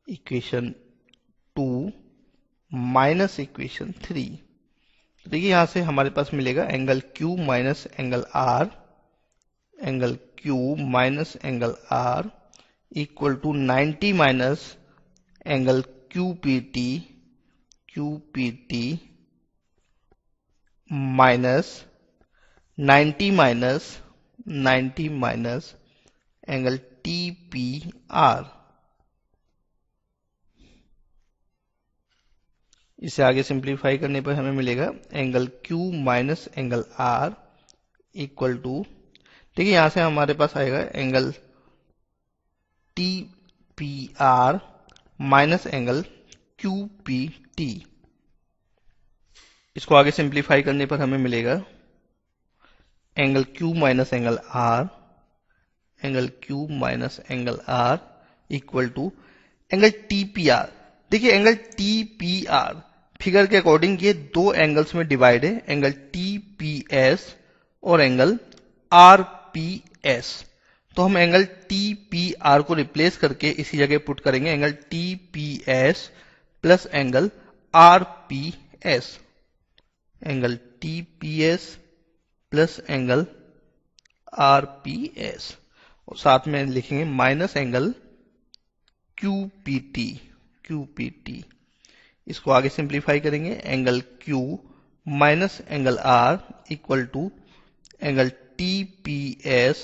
इक्वेशन 2 माइनस इक्वेशन 3, तो देखिए यहां से हमारे पास मिलेगा angle Q minus angle R, angle Q minus angle R equal to 90 minus angle QPT, QPT minus 90 minus 90 minus angle TPR। इसे आगे सिंप्लीफाई करने पर हमें मिलेगा angle Q minus angle R equal to, देखिए यहां से हमारे पास आएगा angle TPR minus angle QPT। इसको आगे सिंप्लीफाई करने पर हमें मिलेगा angle Q minus angle R, angle Q minus angle R equal to angle TPR। देखिए एंगल TPR फिगर के अकॉर्डिंग ये दो एंगल्स में डिवाइड है, एंगल TPS और एंगल RPS। तो हम एंगल TPR को रिप्लेस करके इसी जगह पुट करेंगे angle TPS plus angle RPS, angle TPS plus angle RPS और साथ में लिखेंगे माइनस एंगल QPT, QPT। इसको आगे सिंप्लीफाई करेंगे, angle Q minus angle R equal to angle TPS।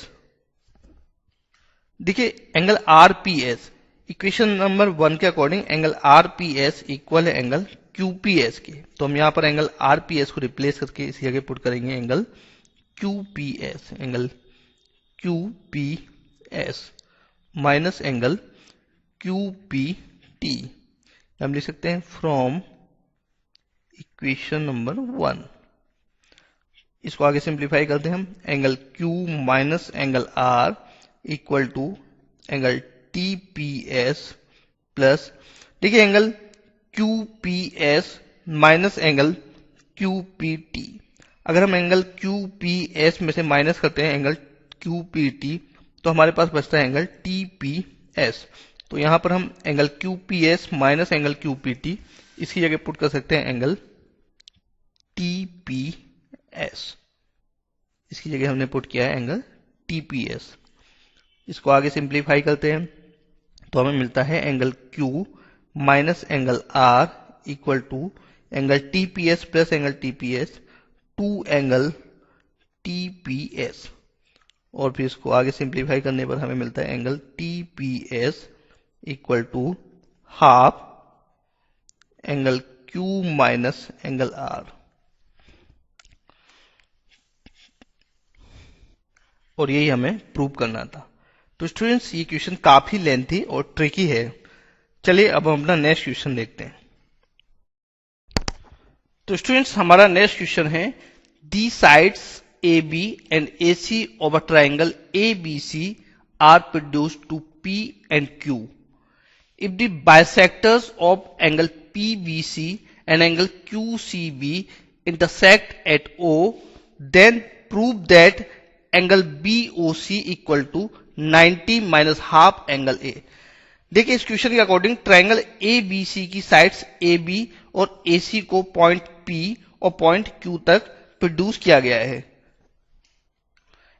देखिए एंगल RPS इक्वेशन नंबर 1 के अकॉर्डिंग एंगल RPS इक्वल है एंगल QPS के, तो हम यहां पर एंगल RPS को रिप्लेस करके इसी जगह पुट करेंगे angle QPS, angle QPS minus angle QPT। हम लिख सकते हैं फ्रॉम इक्वेशन नंबर 1। इसको आगे सिंप्लीफाई करते हैं हम, angle Q minus angle R equal to angle TPS plus, देखिए angle QPS minus angle QPT। अगर हम एंगल QPS में से माइनस करते हैं एंगल QPT तो हमारे पास बचता है एंगल TPS। तो यहां पर हम angle QPS minus angle QPT इसकी जगह पुट कर सकते हैं एंगल TPS। इसकी जगह हमने पुट किया है एंगल TPS। इसको आगे सिंप्लीफाई करते हैं तो हमें मिलता है angle Q minus angle R equal to angle TPS plus angle TPS two angle TPS। और फिर इसको आगे सिंप्लीफाई करने पर हमें मिलता है angle TPS equal to half angle Q minus angle R। और यही हमें प्रूव करना था। तो स्टूडेंट्स ये क्वेश्चन काफी लेंथी और ट्रिकी है, चलिए अब हम अपना नेक्स्ट क्वेश्चन देखते हैं। तो स्टूडेंट्स हमारा नेक्स्ट क्वेश्चन है, the sides A B and A C of a triangle A B C are produced to P and Q. If the bisectors of angle P B C and angle Q C B intersect at O, then prove that angle BOC equal to 90 minus half angle A। देखिए इस question के according triangle ABC की sides AB और AC को point P और point Q तक produce किया गया है।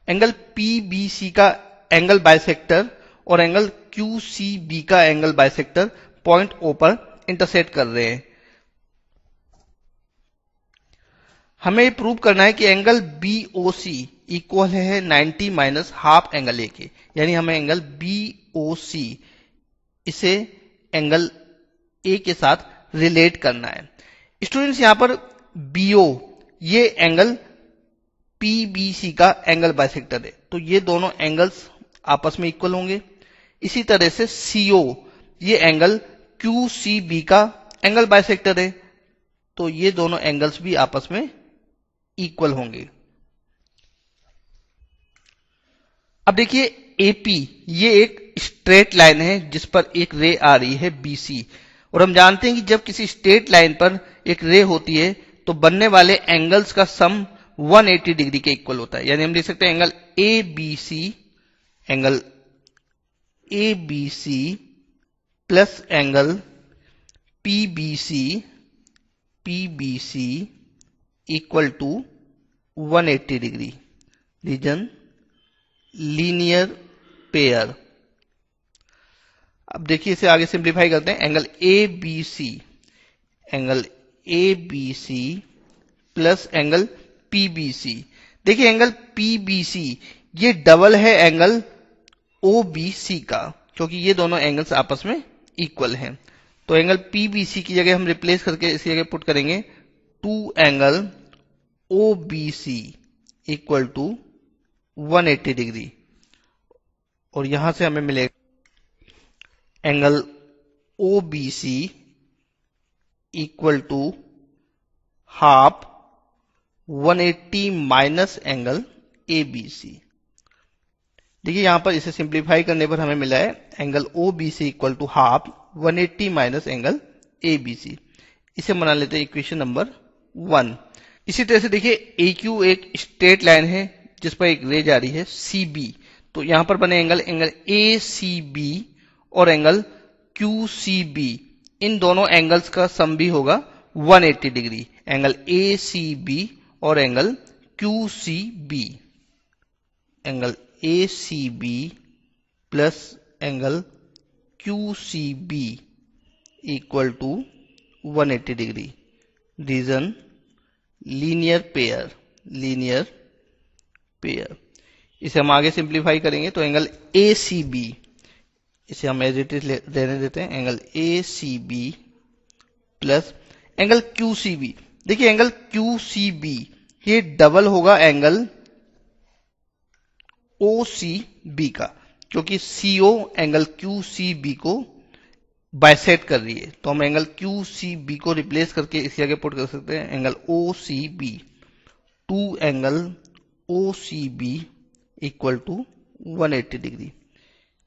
एंगल PBC का एंगल बाइसेक्टर और एंगल QCB का एंगल बाइसेक्टर पॉइंट O पर इंटरसेक्ट कर रहे हैं। हमें प्रूव करना है कि एंगल BOC इक्वल है 90 माइनस हाफ एंगल ए के, यानी हमें एंगल BOC इसे एंगल ए के साथ रिलेट करना है। स्टूडेंट्स यहां पर BO ये एंगल PBC का एंगल बाइसेक्टर है, तो ये दोनों एंगल्स आपस में इक्वल होंगे। इसी तरह से CO ये एंगल QCB का एंगल बाइसेक्टर है, तो ये दोनों एंगल्स भी आपस में इक्वल होंगे। अब देखिए AP ये एक स्ट्रेट लाइन है जिस पर एक रे आ रही है BC, और हम जानते हैं कि जब किसी स्ट्रेट लाइन पर एक रे होती है तो बनने वाले एंगल्स का सम 180 डिग्री के इक्वल होता है। यानी हम लिख सकते हैं angle ABC plus angle PBC equal to 180 degree, reason linear pair. अब देखिए इसे आगे सिंप्लीफाई करते हैं। Angle ABC plus angle PBC। देखिए एंगल PBC ये डबल है एंगल OBC का, क्योंकि ये दोनों एंगल्स आपस में इक्वल हैं। तो एंगल PBC की जगह हम रिप्लेस करके इसकी जगह पुट करेंगे 2 angle OBC equal to 180 degree, और यहां से हमें मिलेगा angle OBC equal to half 180 minus angle ABC। देखिए यहां पर इसे सिंप्लीफाई करने पर हमें मिला है angle OBC equal to half 180 minus angle ABC। इसे बना लेते हैं इक्वेशन नंबर 1। इसी तरह से देखिए AQ एक स्ट्रेट लाइन है जिस पर एक रे जा रही है CB, तो यहां पर बने एंगल ACB और एंगल QCB, इन दोनों एंगल्स का सम भी होगा 180 डिग्री। एंगल ACB और angle QCB, angle ACB plus angle QCB equal to 180 degree, reason linear pair. इसे हम आगे सिंप्लीफाई करेंगे तो एंगल ACB, इसे हम एज इट इज रहने देते हैं, angle ACB plus angle QCB। देखिए एंगल QCB ये डबल होगा एंगल OCB का, क्योंकि CO एंगल QCB को बाइसेक्ट कर रही है, तो हम एंगल QCB को रिप्लेस करके इसी आगे पुट कर सकते हैं angle OCB, 2 angle OCB equal to 180 degree.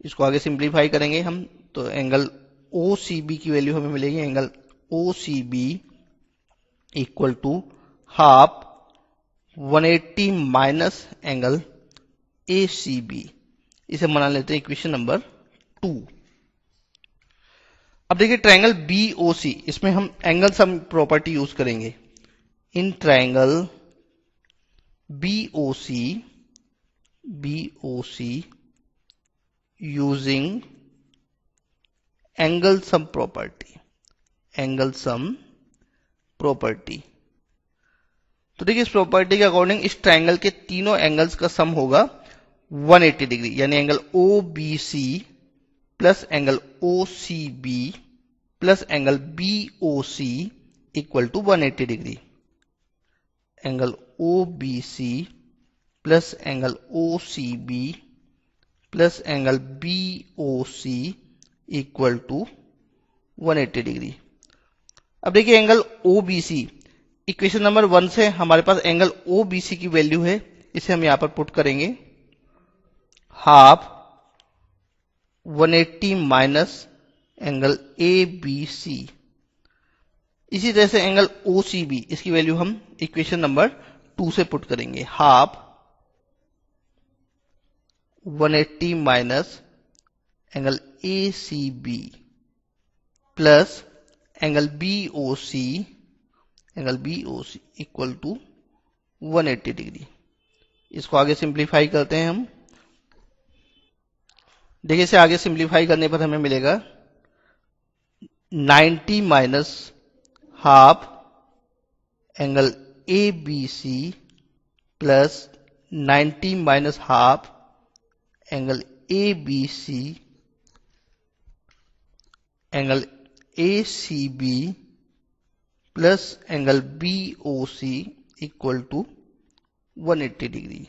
इसको आगे सिंप्लीफाई करेंगे हम तो एंगल OCB की वैल्यू हमें मिलेगी angle OCB equal to half 180 minus angle ACB। इसे बना लेते हैं इक्वेशन नंबर 2। अब देखिए ट्रायंगल BOC, इसमें हम एंगल सम प्रॉपर्टी यूज करेंगे। In triangle BOC using angle sum property. तो देखिए इस प्रॉपर्टी के अकॉर्डिंग इस ट्रायंगल के तीनों एंगल्स का सम होगा 180 डिग्री, यानी angle OBC plus angle OCB plus angle BOC equal to 180 degree. Angle OBC plus angle OCB plus angle BOC equal to 180 degree. अब देखिए एंगल OBC, इक्वेशन नंबर 1 से हमारे पास एंगल OBC की value है, इसे हम यहां पर पुट करेंगे, हाफ 180 माइनस एंगल ABC। इसी तरह से एंगल OCB, इसकी वैल्यू हम इक्वेशन नंबर 2 से पुट करेंगे, half 180 minus angle ACB plus angle BOC equal to 180 degree. इसको आगे सिंप्लीफाई करते हैं हम। देखिए इसे आगे सिंप्लीफाई करने पर हमें मिलेगा 90 minus half angle ABC plus 90 minus half angle ABC angle ACB plus angle BOC equal to 180 degree.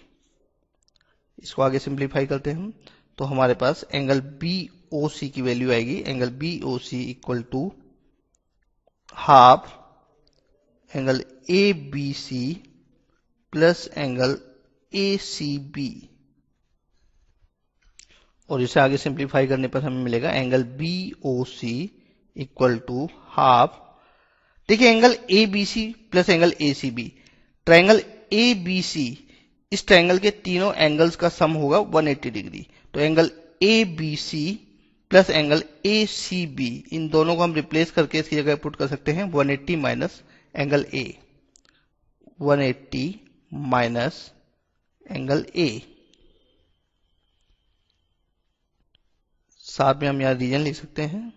इसको आगे सिंप्लीफाई करते हैं हम, तो हमारे पास एंगल BOC की वैल्यू आएगी, angle BOC equal to half angle ABC plus angle ACB, और इसे आगे सिंप्लीफाई करने पर हमें मिलेगा angle BOC equal to half. देखिए angle ABC plus angle ACB, triangle ABC, इस ट्रायंगल के तीनों एंगल्स का सम होगा 180 डिग्री। तो angle ABC plus angle ACB, इन दोनों को हम रिप्लेस करके इसकी जगह पुट कर सकते हैं 180 minus angle A, 180 minus angle A। साथ में हम यहां रीजन लिख सकते हैं,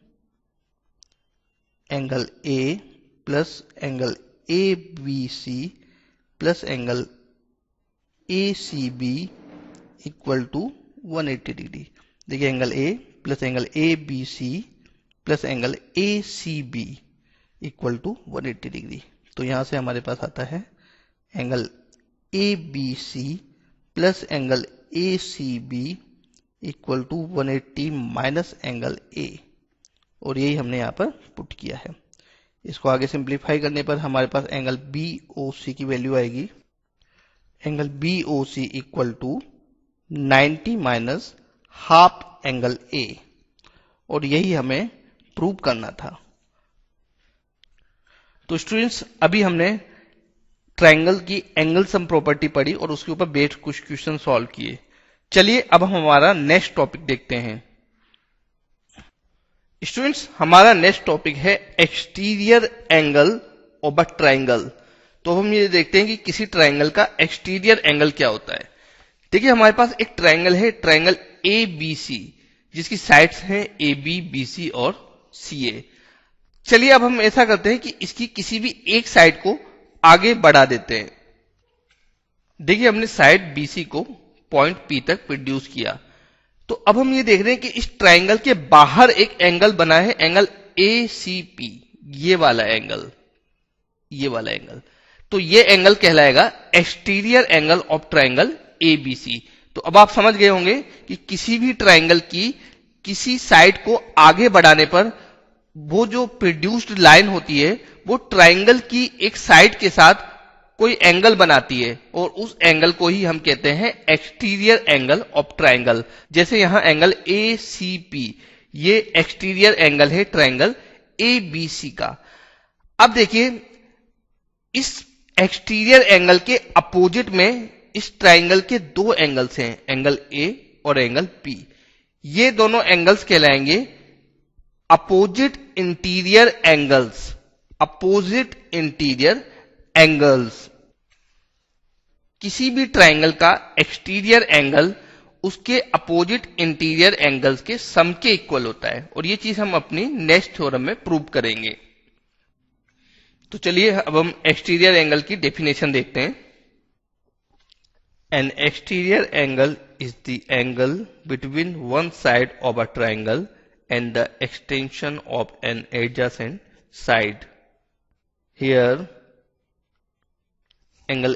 angle A plus angle ABC plus angle ACB equal to 180 degree. देखिए angle A plus angle ABC plus angle ACB equal to 180 degree. तो यहां से हमारे पास आता है angle ABC plus angle ACB equal to 180 minus angle A, और यही हमने यहां पर पुट किया है। इसको आगे सिंप्लीफाई करने पर हमारे पास एंगल BOC की वैल्यू आएगी, angle BOC equal to 90 minus half angle A, और यही हमें प्रूव करना था। तो स्टूडेंट्स अभी हमने ट्रायंगल की एंगल सम प्रॉपर्टी पढ़ी और उसके ऊपर बेस्ड कुछ क्वेश्चन सॉल्व किए। चलिए अब हम हमारा नेक्स्ट टॉपिक देखते हैं। स्टूडेंट्स हमारा नेक्स्ट टॉपिक है exterior angle of a triangle. तो हम ये देखते हैं कि किसी ट्रायंगल का एक्सटीरियर एंगल क्या होता है। देखिए हमारे पास एक ट्रायंगल है, ट्रायंगल ABC, जिसकी साइड्स हैं AB, BC और CA। चलिए अब हम ऐसा करते हैं कि इसकी किसी भी एक साइड को आगे बढ़ा देते हैं। देखिए हमने साइड BC को पॉइंट P तक प्रोड्यूस किया। तो अब हम ये देख रहे हैं कि इस ट्रायंगल के बाहर एक एंगल बना है, एंगल ACP, ये वाला एंगल। तो ये एंगल कहलाएगा exterior angle of triangle ABC। तो अब आप समझ गए होंगे कि किसी भी ट्रायंगल की किसी साइड को आगे बढ़ाने पर वो जो प्रोड्यूस्ड लाइन होती है वो ट्रायंगल की एक साइड के साथ कोई एंगल बनाती है, और उस एंगल को ही हम कहते हैं एक्सटीरियर एंगल ऑफ ट्रायंगल। जैसे यहां एंगल ACP, ये एक्सटीरियर एंगल है ट्रायंगल ABC का। अब देखिए इस एक्सटीरियर एंगल के अपोजिट में इस ट्रायंगल के दो एंगल्स हैं, एंगल A और एंगल P। ये दोनों एंगल्स कहलाएंगे अपोजिट इंटीरियर एंगल्स। किसी भी ट्रायंगल का एक्सटीरियर एंगल उसके अपोजिट इंटीरियर एंगल्स के सम के इक्वल होता है, और ये चीज हम अपनी नेक्स्ट थ्योरम में प्रूव करेंगे। तो चलिए अब हम एक्सटीरियर एंगल की डेफिनेशन देखते हैं। N exterior angle is the angle between one side of a triangle and the extension of an adjacent side. Here angle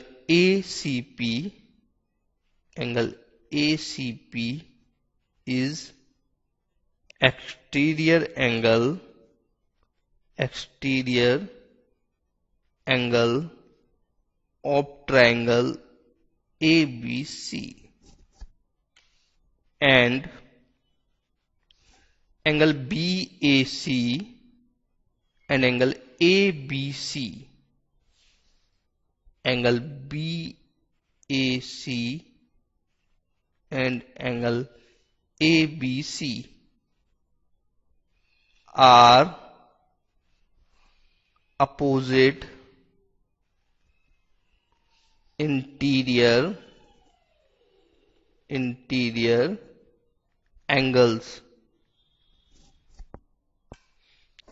ACP is exterior angle exterior angle of triangle ABC and angle BAC and angle ABC, angle BAC and angle ABC are opposite interior angles।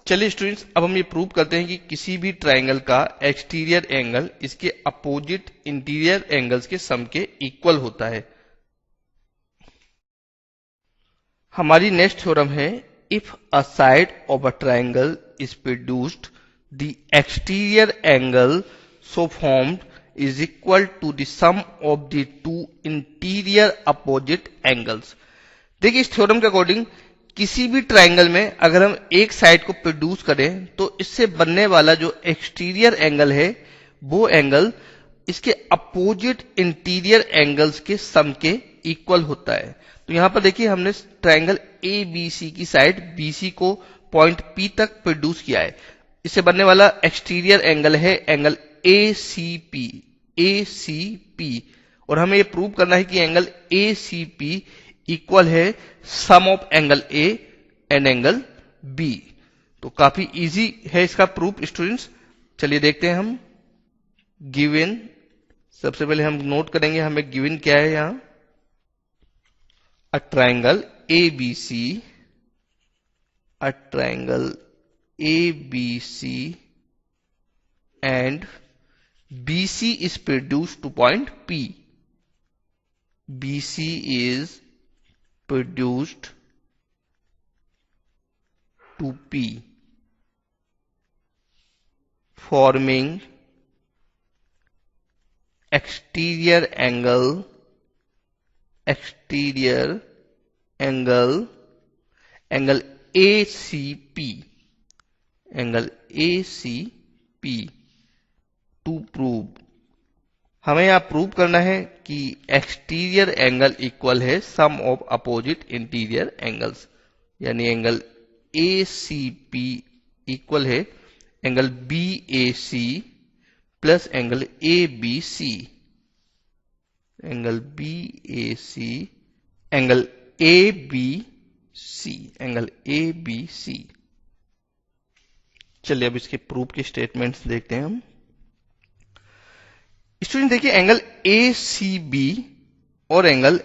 चलिए students, अब हम ये prove करते हैं कि किसी भी triangle का एक्सटीरियर एंगल इसके अपोजिट इंटीरियर एंगल्स के सम के इक्वल होता है। हमारी नेक्स्ट थ्योरम है, if a side of a triangle is produced the exterior angle so formed is equal to the sum of the two interior opposite angles. देखिए, इस theorem के according किसी भी ट्राइंगल में अगर हम एक साइड को प्रोड्यूस करें तो इससे बनने वाला जो एक्सटीरियर एंगल है वो एंगल इसके अपोजिट इंटीरियर एंगल्स के सम के इक्वल होता है। तो यहां पर देखिए, हमने ट्राइंगल ABC की साइड BC को पॉइंट P तक प्रोड्यूस किया है। इससे बनने वाला एक्सटीरियर एंगल है एंगल ACP और हमें यह प्रूव करना है कि एंगल ACP इक्वल है sum of angle A and angle B। तो काफी इजी है इसका प्रूफ स्टूडेंट्स। चलिए देखते हैं हम। गिवन, सबसे पहले हम नोट करेंगे हमें गिवन क्या है यहां। A triangle ABC and BC is produced to point P. BC is produced to P, forming exterior angle ACP to prove. हमें यहां प्रूव करना है कि एक्सटीरियर एंगल इक्वल है sum of opposite interior angles, यानी एंगल ACP इक्वल है angle BAC plus angle ABC। Angle ABC। चलिए अब इसके प्रूफ के स्टेटमेंट्स देखते हैं हम। स्टूडेंट देखिए, एंगल ACB और एंगल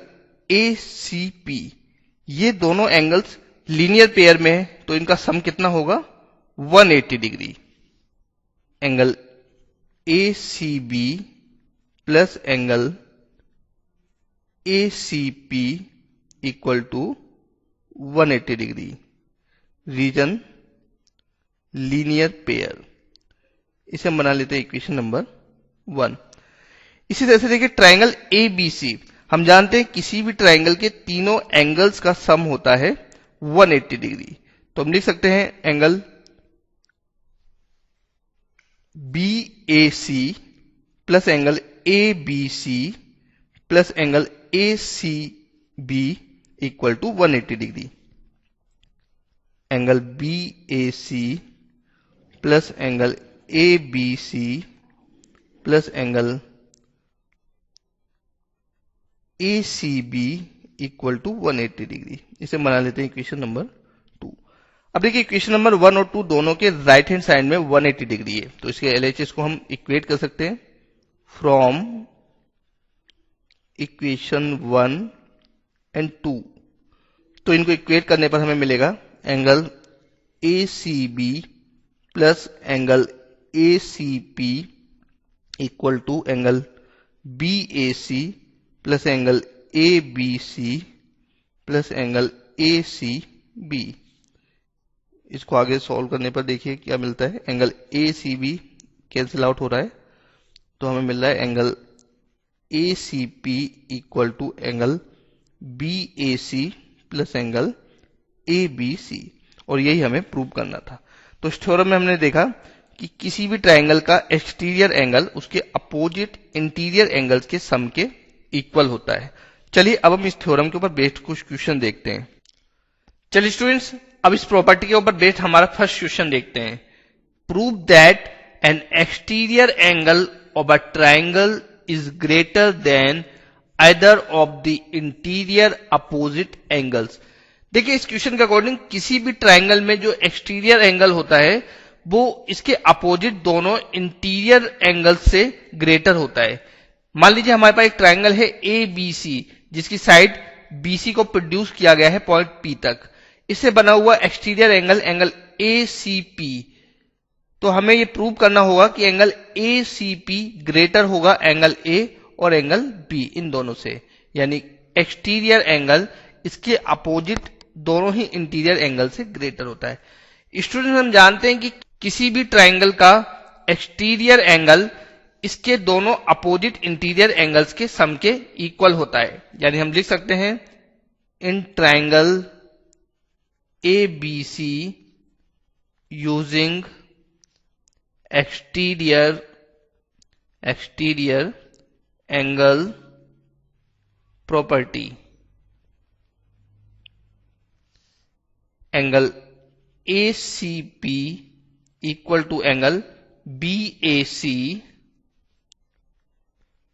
ACP ये दोनों एंगल्स लीनियर पेयर में है, तो इनका सम कितना होगा 180 degree. Angle ACB plus angle ACP equal to 180 degree. Reason linear pair, इसे हम बना लेते हैं इक्वेशन नंबर 1। इसी तरह से देखिए, ट्राइंगल ABC, हम जानते हैं किसी भी ट्राइंगल के तीनों एंगल्स का सम होता है 180 डिग्री। तो हम लिख सकते हैं angle BAC plus angle ABC plus angle ACB equal to 180 degree. Angle BAC plus angle ABC plus angle ACB equal to 180 degree. इसे बना लेते हैं इक्वेशन नंबर 2। अब देखिए, इक्वेशन नंबर 1 और 2 दोनों के राइट हैंड साइड में 180 डिग्री है, तो इसके LHS को हम इक्वेट कर सकते हैं फ्रॉम इक्वेशन 1 एंड 2। तो इनको इक्वेट करने पर हमें मिलेगा angle ACB plus angle ACP equal to angle BAC plus angle ABC plus angle ACB। इसको आगे सॉल्व करने पर देखिए क्या मिलता है। एंगल ACB कैंसिल आउट हो रहा है, तो हमें मिल रहा है angle ACP equal to angle BAC plus angle ABC, और यही हमें प्रूव करना था। तो इस थ्योरम में हमने देखा कि किसी भी ट्राइंगल का एक्सटीरियर एंगल उसके अपोजिट इंटीरियर एंगल्स के सम के इक्वल होता है। चलिए अब हम इस थ्योरम के ऊपर बेस्ड कुछ क्वेश्चन देखते हैं। चलिए स्टूडेंट्स, अब इस प्रॉपर्टी के ऊपर बेस्ड हमारा फर्स्ट क्वेश्चन देखते हैं। Prove that N exterior angle of a triangle is greater then either of the interior opposite angles. देखिए इस क्वेश्चन के अकॉर्डिंग किसी भी ट्राइंगल में जो एक्सटीरियर एंगल होता है वो इसके अपोजिट दोनों इंटीरियर एंगल से ग्रेटर होता है। मान लीजिए हमारे पास एक ट्राइंगल है ए बी सी, जिसकी साइड बीसी को प्रोड्यूस किया गया है पॉइंट पी तक। इससे बना हुआ exterior angle angle A C P. तो हमें यह प्रूव करना होगा कि angle A C P greater होगा एंगल ए और एंगल बी, इन दोनों से। यानी एक्सटीरियर एंगल इसके अपोजिट दोनों ही इंटीरियर एंगल से ग्रेटर होता है। स्टूडेंट, हम जानते हैं कि किसी भी ट्राइंगल का एक्सटीरियर एंगल इसके दोनों अपोजिट इंटीरियर एंगल्स के सम के इक्वल होता है। यानी हम लिख सकते हैं in triangle A B C using exterior angle property, angle ACP equal to angle BAC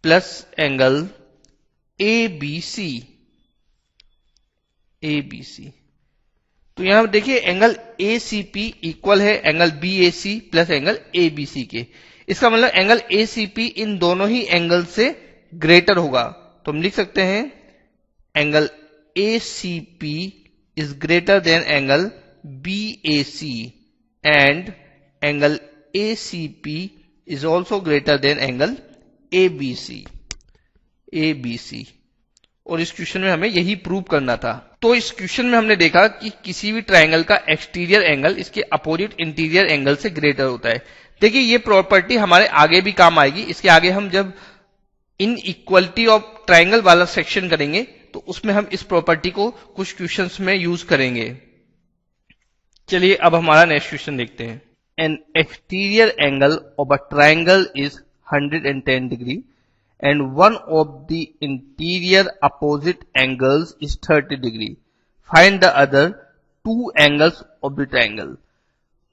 plus angle ABC। तो यहां देखिए एंगल ACP इक्वल है angle BAC plus angle ABC के। इसका मतलब एंगल ACP इन दोनों ही एंगल से ग्रेटर होगा। तो हम लिख सकते हैं angle ACP is greater than angle BAC and angle ACP is also greater than angle ABC। और इस क्वेश्चन में हमें यही प्रूव करना था। तो इस क्वेश्चन में हमने देखा कि किसी भी ट्राइंगल का एक्सटीरियर एंगल इसके अपोजिट इंटीरियर एंगल से ग्रेटर होता है। देखिए ये प्रॉपर्टी हमारे आगे भी काम आएगी। इसके आगे हम जब इन इक्वलिटी ऑफ ट्राइंगल वाला सेक्शन करेंगे तो उसमें हम इस प्रॉपर्टी को कुछ क्वेश्चंस में यूज करेंगे। चलिए अब हमारा नेक्स्ट क्वेश्चन देखते हैं। N exterior angle of a triangle is 110 degree and one of the interior opposite angles is 30 degree. Find the other two angles of the triangle.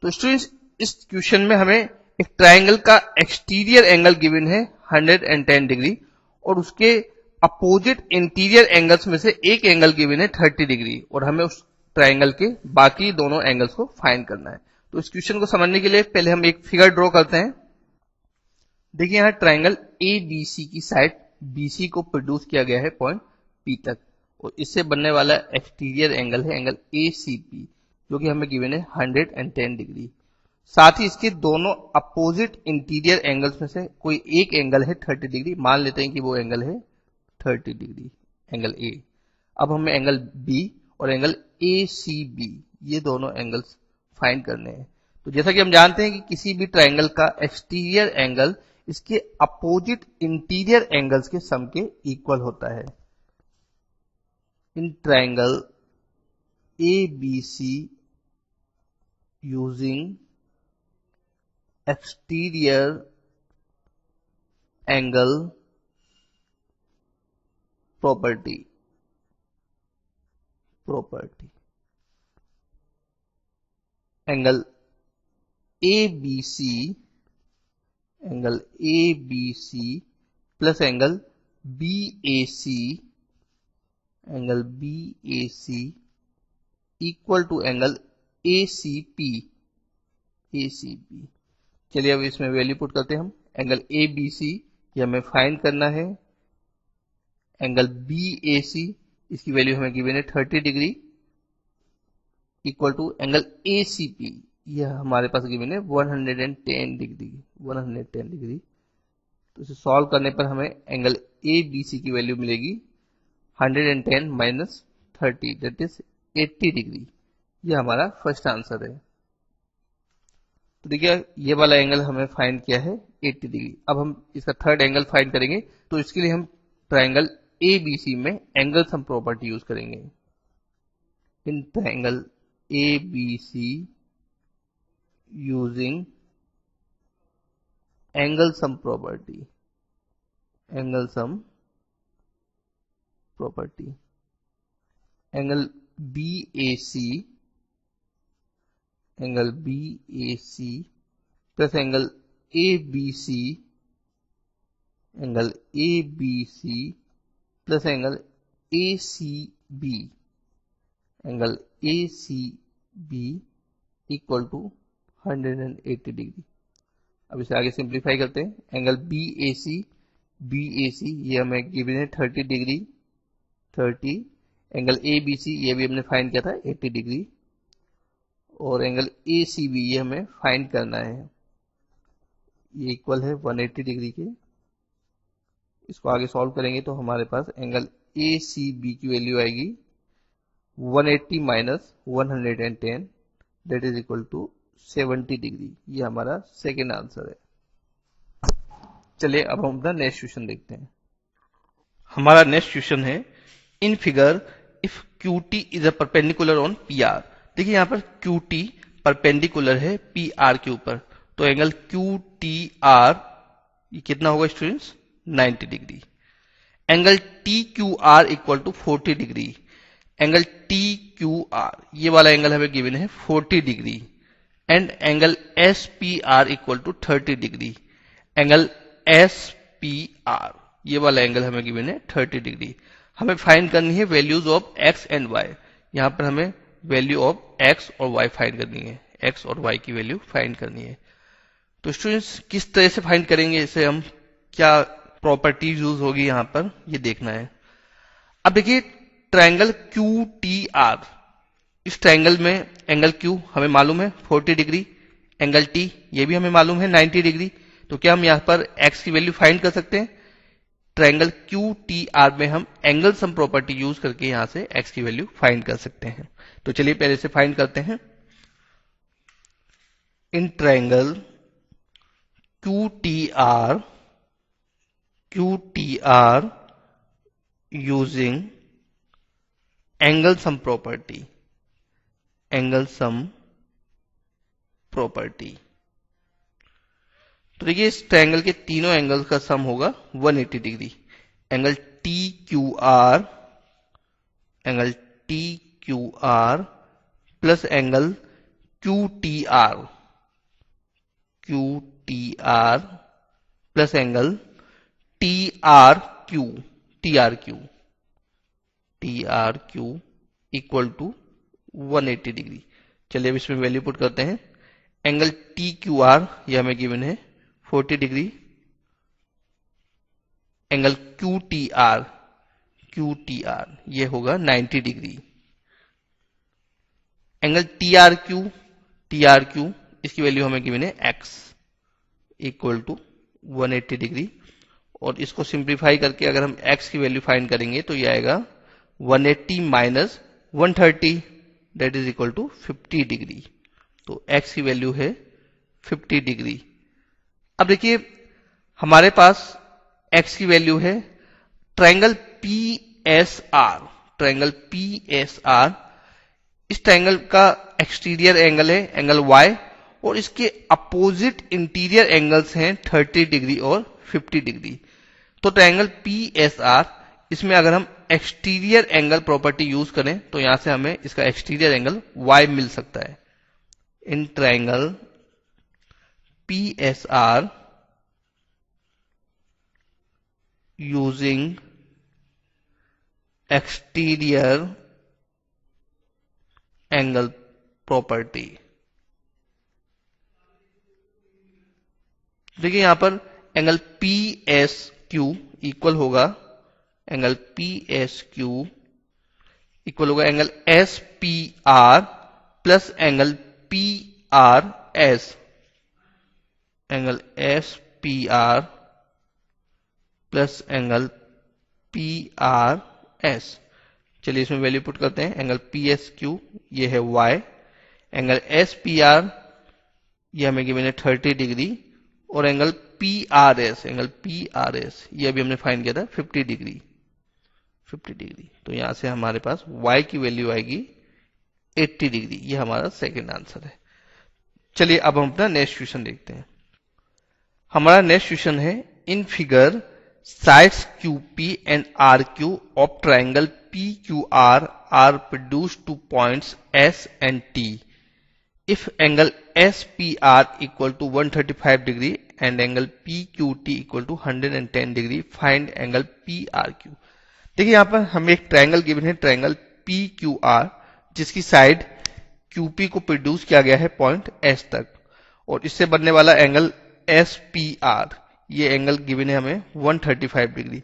तो स्टूडेंट्स, इस क्वेश्चन में हमें एक ट्राइंगल का एक्सटीरियर एंगल गिवन है 110 degree और उसके opposite interior angles में से एक एंगल गिवन है 30 डिग्री और हमें उस ट्राइंगल के बाकी दोनों एंगल्स को फाइंड करना है। तो इस क्वेश्चन को समझने के लिए पहले हम एक फिगर ड्रॉ करते हैं। देखिए यहां ट्राइंगल ABC की साइड BC को प्रोड्यूस किया गया है पॉइंट P तक और इससे बनने वाला एक्सटीरियर एंगल है एंगल ACP जो कि हमें गिवन है 110 डिग्री। साथ ही इसके दोनों अपोजिट इंटीरियर एंगल्स में से कोई एक एंगल है 30 डिग्री। मान लेते हैं कि वो एंगल है 30 डिग्री, एंगल A। अब हमें एंगल B और एंगल ACB ये दोनों एंगल्स फाइंड करने हैं। तो जैसा कि हम जानते हैं कि किसी भी ट्राइंगल का एक्सटीरियर एंगल इसके अपोजिट इंटीरियर एंगल्स के सम के इक्वल होता है। In triangle ABC using exterior angle property angle ABC plus angle BAC equal to angle ACP। चलिए अब इसमें वैल्यू पुट करते हैं हम। एंगल ABC ये हमें फाइंड करना है। एंगल BAC इसकी वैल्यू हमें गिवन है 30 degree equal to angle ACP यह हमारे पास गिवन है 110 डिग्री। तो इसे सॉल्व करने पर हमें एंगल ABC की वैल्यू मिलेगी 110 माइनस 30 दैट इज 80 डिग्री। यह हमारा फर्स्ट आंसर है। तो देखिए ये वाला एंगल हमें फाइंड किया है 80 डिग्री। अब हम इसका थर्ड एंगल फाइंड करेंगे। तो इसके लिए हम ट्राइंगल ABC में एंगल सम प्रॉपर्टी यूज करेंगे। In triangle ABC using angle sum property, angle sum property, angle BAC, angle BAC plus angle ABC, angle ABC plus angle ACB, angle ACB equal to 180 degree. अब इसे आगे simplify करते हैं। Angle BAC ये हमें given है 30 degree, 30। Angle ABC ये भी हमने फाइंड किया था 80 डिग्री, और एंगल ACB ये हमें फाइंड करना है, ये इक्वल है 180 डिग्री के। इसको आगे सॉल्व करेंगे तो हमारे पास एंगल ACB की वैल्यू आएगी 180 minus 110, that is equal to 70 degree. ये हमारा सेकेंड आंसर है। चलिए अब हम अपना नेक्स्ट क्वेश्चन देखते हैं। हमारा नेक्स्ट क्वेश्चन है, in figure if QT is a perpendicular on PR। देखिए यहां पर QT परपेंडिकुलर है PR के ऊपर, तो एंगल QTR ये कितना होगा students? 90 degree. Angle TQR equal to 40 degree. Angle TQR ये वाला एंगल हमें गिवन है 40 degree, and angle SPR equal to 30 degree. Angle SPR ये वाला एंगल हमें गिवन है 30 डिग्री। हमें फाइंड करनी है values of x and y। यहां पर हमें वैल्यू ऑफ x और y फाइंड करनी है, x और y की वैल्यू फाइंड करनी है। तो स्टूडेंट्स किस तरह से फाइंड करेंगे, इसे हम क्या प्रॉपर्टीज यूज होगी यहां पर, ये देखना है। अब देखिए ट्रायंगल QTR, इस ट्रायंगल में एंगल Q हमें मालूम है 40 डिग्री, एंगल T ये भी हमें मालूम है 90 डिग्री। तो क्या हम यहां पर x की वैल्यू फाइंड कर सकते हैं? ट्रायंगल QTR में हम एंगल सम प्रॉपर्टी यूज करके यहां से x की वैल्यू फाइंड कर सकते हैं। तो चलिए पहले से फाइंड करते हैं। In triangle QTR using angle sum property, angle sum property। तो देखिए इस ट्रायंगल के तीनों एंगल का सम होगा 180 degree. Angle TQR, angle TQR plus angle QTR, QTR plus angle TRQ, TRQ, TRQ equal to 180 degree. चलिए अब इसमें वैल्यू पुट करते हैं। एंगल TQR ये हमें गिवन है 40 डिग्री। एंगल QTR, QTR ये होगा 90 डिग्री। एंगल TRQ, TRQ इसकी वैल्यू हमें गिवन है x इक्वल टू 180 डिग्री। और इसको सिंप्लीफाई करके अगर हम x की वैल्यू फाइंड करेंगे तो ये आएगा 180 minus 130, that is equal to 50 degree. तो x की वैल्यू है 50 डिग्री। अब देखिए हमारे पास x की वैल्यू है ट्रायंगल PSR, ट्रायंगल PSR इस ट्रायंगल का एक्सटीरियर एंगल है एंगल y, और इसके अपोजिट इंटीरियर एंगल्स हैं 30 डिग्री और 50 डिग्री। तो ट्रायंगल PSR इसमें अगर हम एक्सटीरियर एंगल प्रॉपर्टी यूज करें तो यहां से हमें इसका एक्सटीरियर एंगल y मिल सकता है। In triangle PSR using exterior angle property. देखिए यहां पर एंगल PSQ इक्वल होगा, एंगल PSQ इक्वल होगा angle SPR plus angle PRS, angle SPR plus angle PRS। चलिए इसमें वैल्यू पुट करते हैं। एंगल PSQ ये है y, एंगल SPR ये हमें गिवन है 30 डिग्री, और एंगल PRS, एंगल PRS ये अभी हमने फाइंड किया था 50 डिग्री, 50 डिग्री। तो यहां से हमारे पास y की वैल्यू आएगी 80 डिग्री। ये हमारा सेकेंड आंसर है। चलिए अब हम अपना नेक्स्ट क्वेश्चन देखते हैं। हमारा नेक्स्ट क्वेश्चन है, in figure sides QP and RQ of triangle PQR are produced to points S and T. If angle SPR equal to 135 degree and angle PQT equal to 110 degree, find angle PRQ. देखिए यहां पर हमें एक triangle given है, triangle PQR, जिसकी side QP को produce किया गया है पॉइंट S तक, और इससे बनने वाला एंगल SPR, ये एंगल गिवन है हमें 135 डिग्री।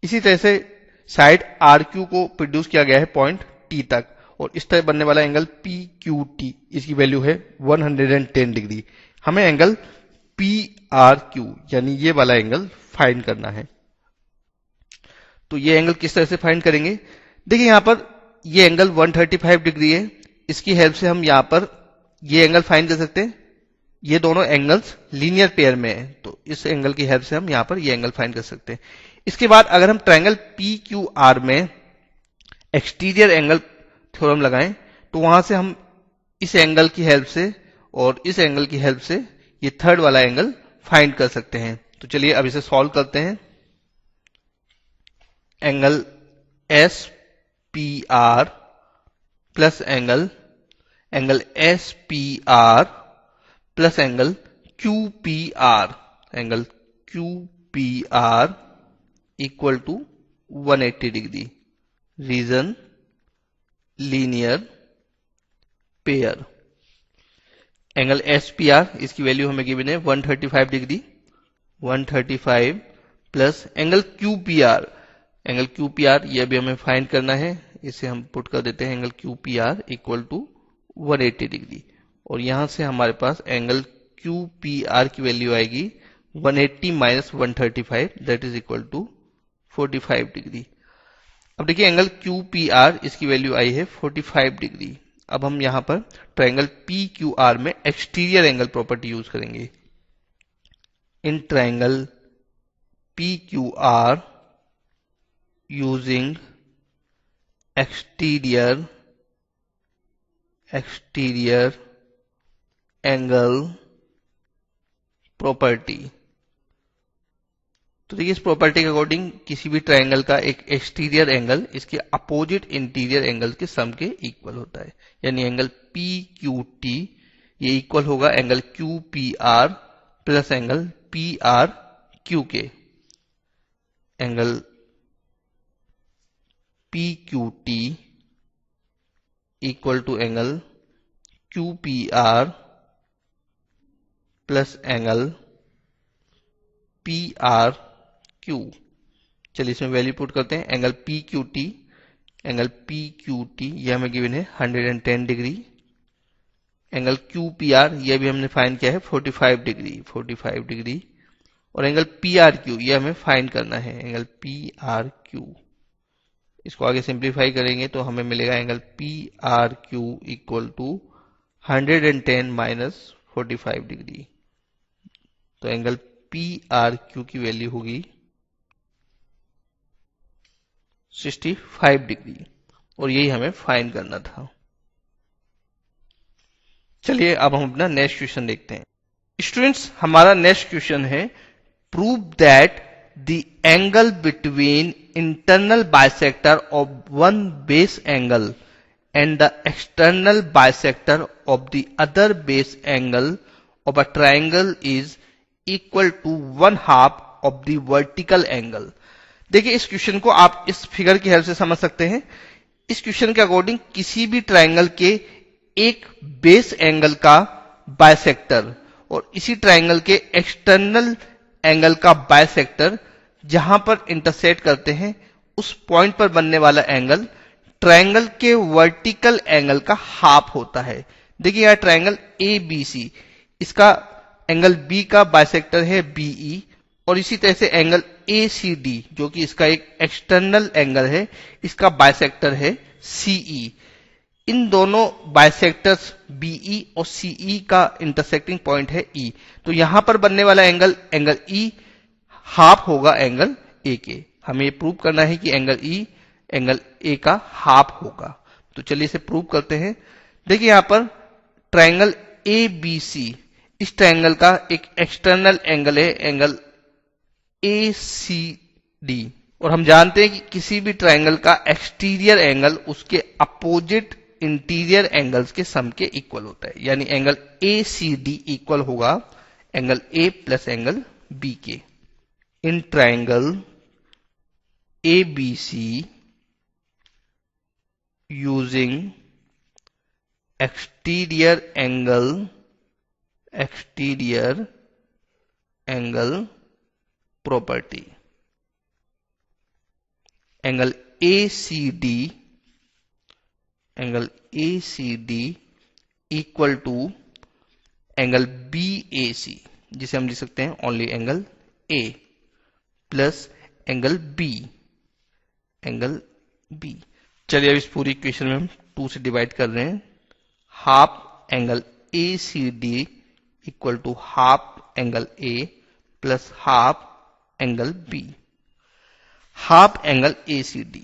इसी तरह से साइड RQ को प्रोड्यूस किया गया है पॉइंट T तक, और इस तरह बनने वाला एंगल PQT, इसकी वैल्यू है 110 डिग्री। हमें एंगल PRQ यानी ये वाला एंगल फाइंड करना है। तो ये एंगल किस तरह से फाइंड करेंगे? देखिए यहां पर ये एंगल 135 डिग्री है, इसकी हेल्प से हम यहां पर ये एंगल फाइंड कर सकते हैं। ये दोनों एंगल्स लीनियर पेयर में है, तो इस एंगल की हेल्प से हम यहां पर ये एंगल फाइंड कर सकते हैं। इसके बाद अगर हम ट्रायंगल PQR में एक्सटीरियर एंगल थ्योरम लगाएं, तो वहां से हम इस एंगल की हेल्प से और इस एंगल की हेल्प से ये थर्ड वाला एंगल फाइंड कर सकते हैं। तो चलिए अब इसे सॉल्व करते हैं। Angle SPR plus angle SPR plus angle QPR, angle QPR equal to 180 degree. Reason linear pair. Angle SPR, इसकी वैल्यू हमें गिवन है 135 degree, 135 plus angle QPR, angle QPR यह भी हमें फाइंड करना है, इसे हम पुट कर देते हैं angle QPR equal to 180 degree, और यहां से हमारे पास एंगल QPR की वैल्यू आएगी 180 minus 135, that is equal to 45 degree. अब देखिए एंगल QPR, इसकी वैल्यू आई है 45 डिग्री। अब हम यहां पर ट्रायंगल PQR में एक्सटीरियर एंगल प्रॉपर्टी यूज करेंगे। In triangle PQR using exterior angle property. तो देखिए इस प्रॉपर्टी के अकॉर्डिंग किसी भी ट्रायंगल का एक एक्सटीरियर एंगल इसके अपोजिट इंटीरियर एंगल के सम के इक्वल होता है, यानी एंगल PQT ये इक्वल होगा angle QPR plus angle PRQ के। Angle PQT equal to angle QPR plus angle PRQ। चलिए इसमें वैल्यू पुट करते हैं। एंगल PQT यह हमें गिवन है 110 डिग्री। एंगल QPR यह भी हमने फाइंड किया है 45 डिग्री, और एंगल PRQ यह हमें फाइंड करना है, एंगल PRQ। इसको आगे सिंप्लीफाई करेंगे तो हमें मिलेगा angle PRQ equal to 110 minus 45 degree. तो एंगल PRQ की वैल्यू होगी 65 डिग्री, और यही हमें फाइंड करना था। चलिए अब हम अपना नेक्स्ट क्वेश्चन देखते हैं। स्टूडेंट्स हमारा नेक्स्ट क्वेश्चन है, prove that the angle between internal bisector of one base angle and the external bisector of the other base angle of a triangle is equal to 1/2 of the vertical angle। देखिए इस question को आप इस figure की help से समझ सकते हैं। इस क्वेश्चन के अकॉर्डिंग किसी भी ट्राइंगल के एक बेस एंगल का बाइसेक्टर और इसी ट्राइंगल के एक्सटर्नल एंगल का बाइसेक्टर जहां पर इंटरसेक्ट करते हैं उस पॉइंट पर बनने वाला एंगल ट्रायंगल के वर्टिकल एंगल का हाफ होता है। देखिए यह ट्रायंगल ABC, इसका एंगल B का बाइसेक्टर है BE, और इसी तरह से एंगल ACD जो कि इसका एक एक्सटर्नल एंगल है, इसका बाइसेक्टर है CE। इन दोनों बाइसेक्टर्स BE और CE का इंटरसेक्टिंग पॉइंट है E। तो यहां पर बनने वाला एंगल E हाफ होगा एंगल A के। हमें ये प्रूव करना है कि एंगल E एंगल A का हाफ होगा। तो चलिए इसे प्रूव करते हैं। देखिए यहां पर ट्रायंगल ए बी सी, इस ट्रायंगल का एक एक्सटर्नल एंगल है एंगल ए सी डी। और हम जानते हैं कि किसी भी ट्रायंगल का एक्सटीरियर एंगल उसके अपोजिट इंटीरियर एंगल्स के सम के इक्वल होता है, यानी angle A C D equal होगा angle A plus angle B के। In triangle A B C using exterior angle property, angle ACD equal to angle BAC, जिसे हम लिख सकते हैं only angle A plus angle B। चलिए अब इस पूरी इक्वेशन में हम 2 से डिवाइड कर रहे हैं। Half angle ACD equal to half angle A plus half angle B। Half angle ACD,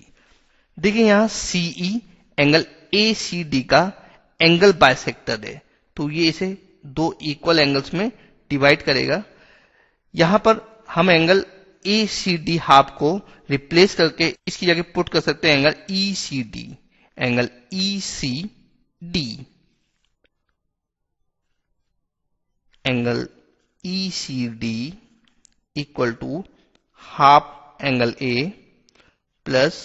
देखिए यहां CE एंगल ACD का एंगल बाइसेक्टर है, तो ये इसे 2 इक्वल एंगल्स में डिवाइड करेगा। यहां पर हम एंगल ACD हाफ को रिप्लेस करके इसकी जगह पुट कर सकते हैं angle ECD, angle ECD, angle ECD equal to half angle A plus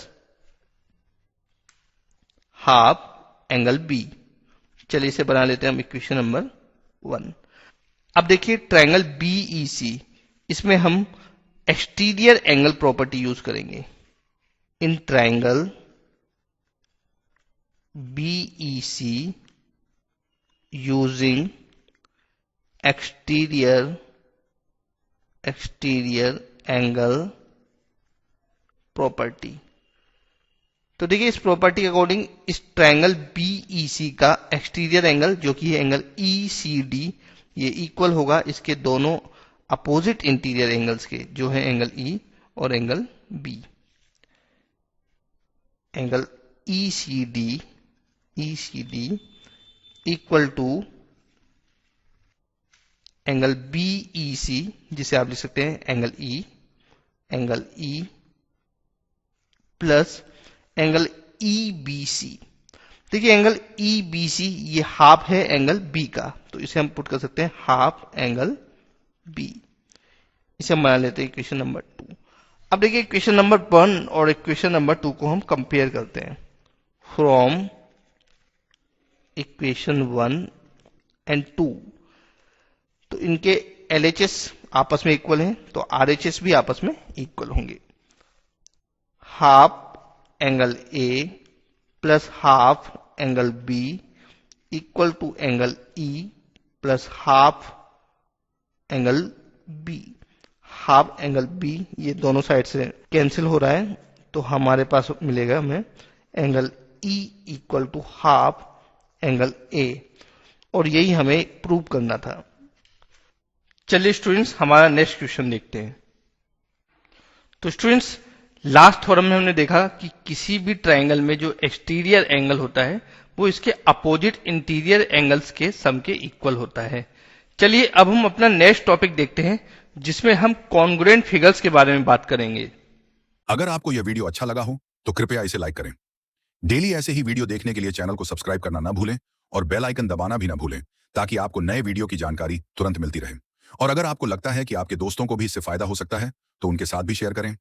half angle B। चलिए इसे बना लेते हैं हम इक्वेशन नंबर 1। अब देखिए ट्रायंगल BEC, इसमें हम एक्सटीरियर एंगल प्रॉपर्टी यूज करेंगे। In triangle BEC using exterior angle property, तो देखिए इस प्रॉपर्टी के अकॉर्डिंग इस ट्रायंगल BEC का एक्सटीरियर एंगल जो कि है एंगल ECD, ये इक्वल होगा इसके दोनों अपोजिट इंटीरियर एंगल्स के, जो है एंगल E और angle B। Angle ECD equal to angle BEC, जिसे आप लिख सकते हैं angle E plus angle EBC। देखिए एंगल EBC ये हाफ है एंगल B का, तो इसे हम पुट कर सकते हैं हाफ एंगल B। इसे हम बना लेते हैं इक्वेशन नंबर 2। अब देखिए इक्वेशन नंबर 1 और इक्वेशन नंबर 2 को हम कंपेयर करते हैं। फ्रॉम इक्वेशन 1 एंड 2, तो इनके LHS आपस में इक्वल हैं, तो RHS भी आपस में इक्वल होंगे। Half angle A plus half angle B equal to angle E plus half angle B। Half angle B ये दोनों साइड से कैंसिल हो रहा है, तो हमारे पास मिलेगा हमें angle E equal to half angle A, और यही हमें प्रूव करना था। चलिए स्टूडेंट्स हमारा नेक्स्ट क्वेश्चन देखते हैं। तो स्टूडेंट्स लास्ट थ्योरम में हमने देखा कि किसी भी ट्रायंगल में जो एक्सटीरियर एंगल होता है वो इसके अपोजिट इंटीरियर एंगल्स के सम के इक्वल होता है। चलिए अब हम अपना नेक्स्ट टॉपिक देखते हैं जिसमें हम कॉन्ग्रुएंट फिगर्स के बारे में बात करेंगे। अगर आपको यह वीडियो अच्छा लगा हो तो कृपया इसे लाइक करें। डेली ऐसे ही वीडियो देखने के लिए चैनल को सब्सक्राइब करना ना भूलें और बेल आइकन दबाना भी ना भूलें, ताकि आपको नए वीडियो की जानकारी तुरंत मिलती रहे। और अगर आपको लगता है कि आपके दोस्तों को भी इससे फायदा हो सकता है तो उनके साथ भी शेयर करें।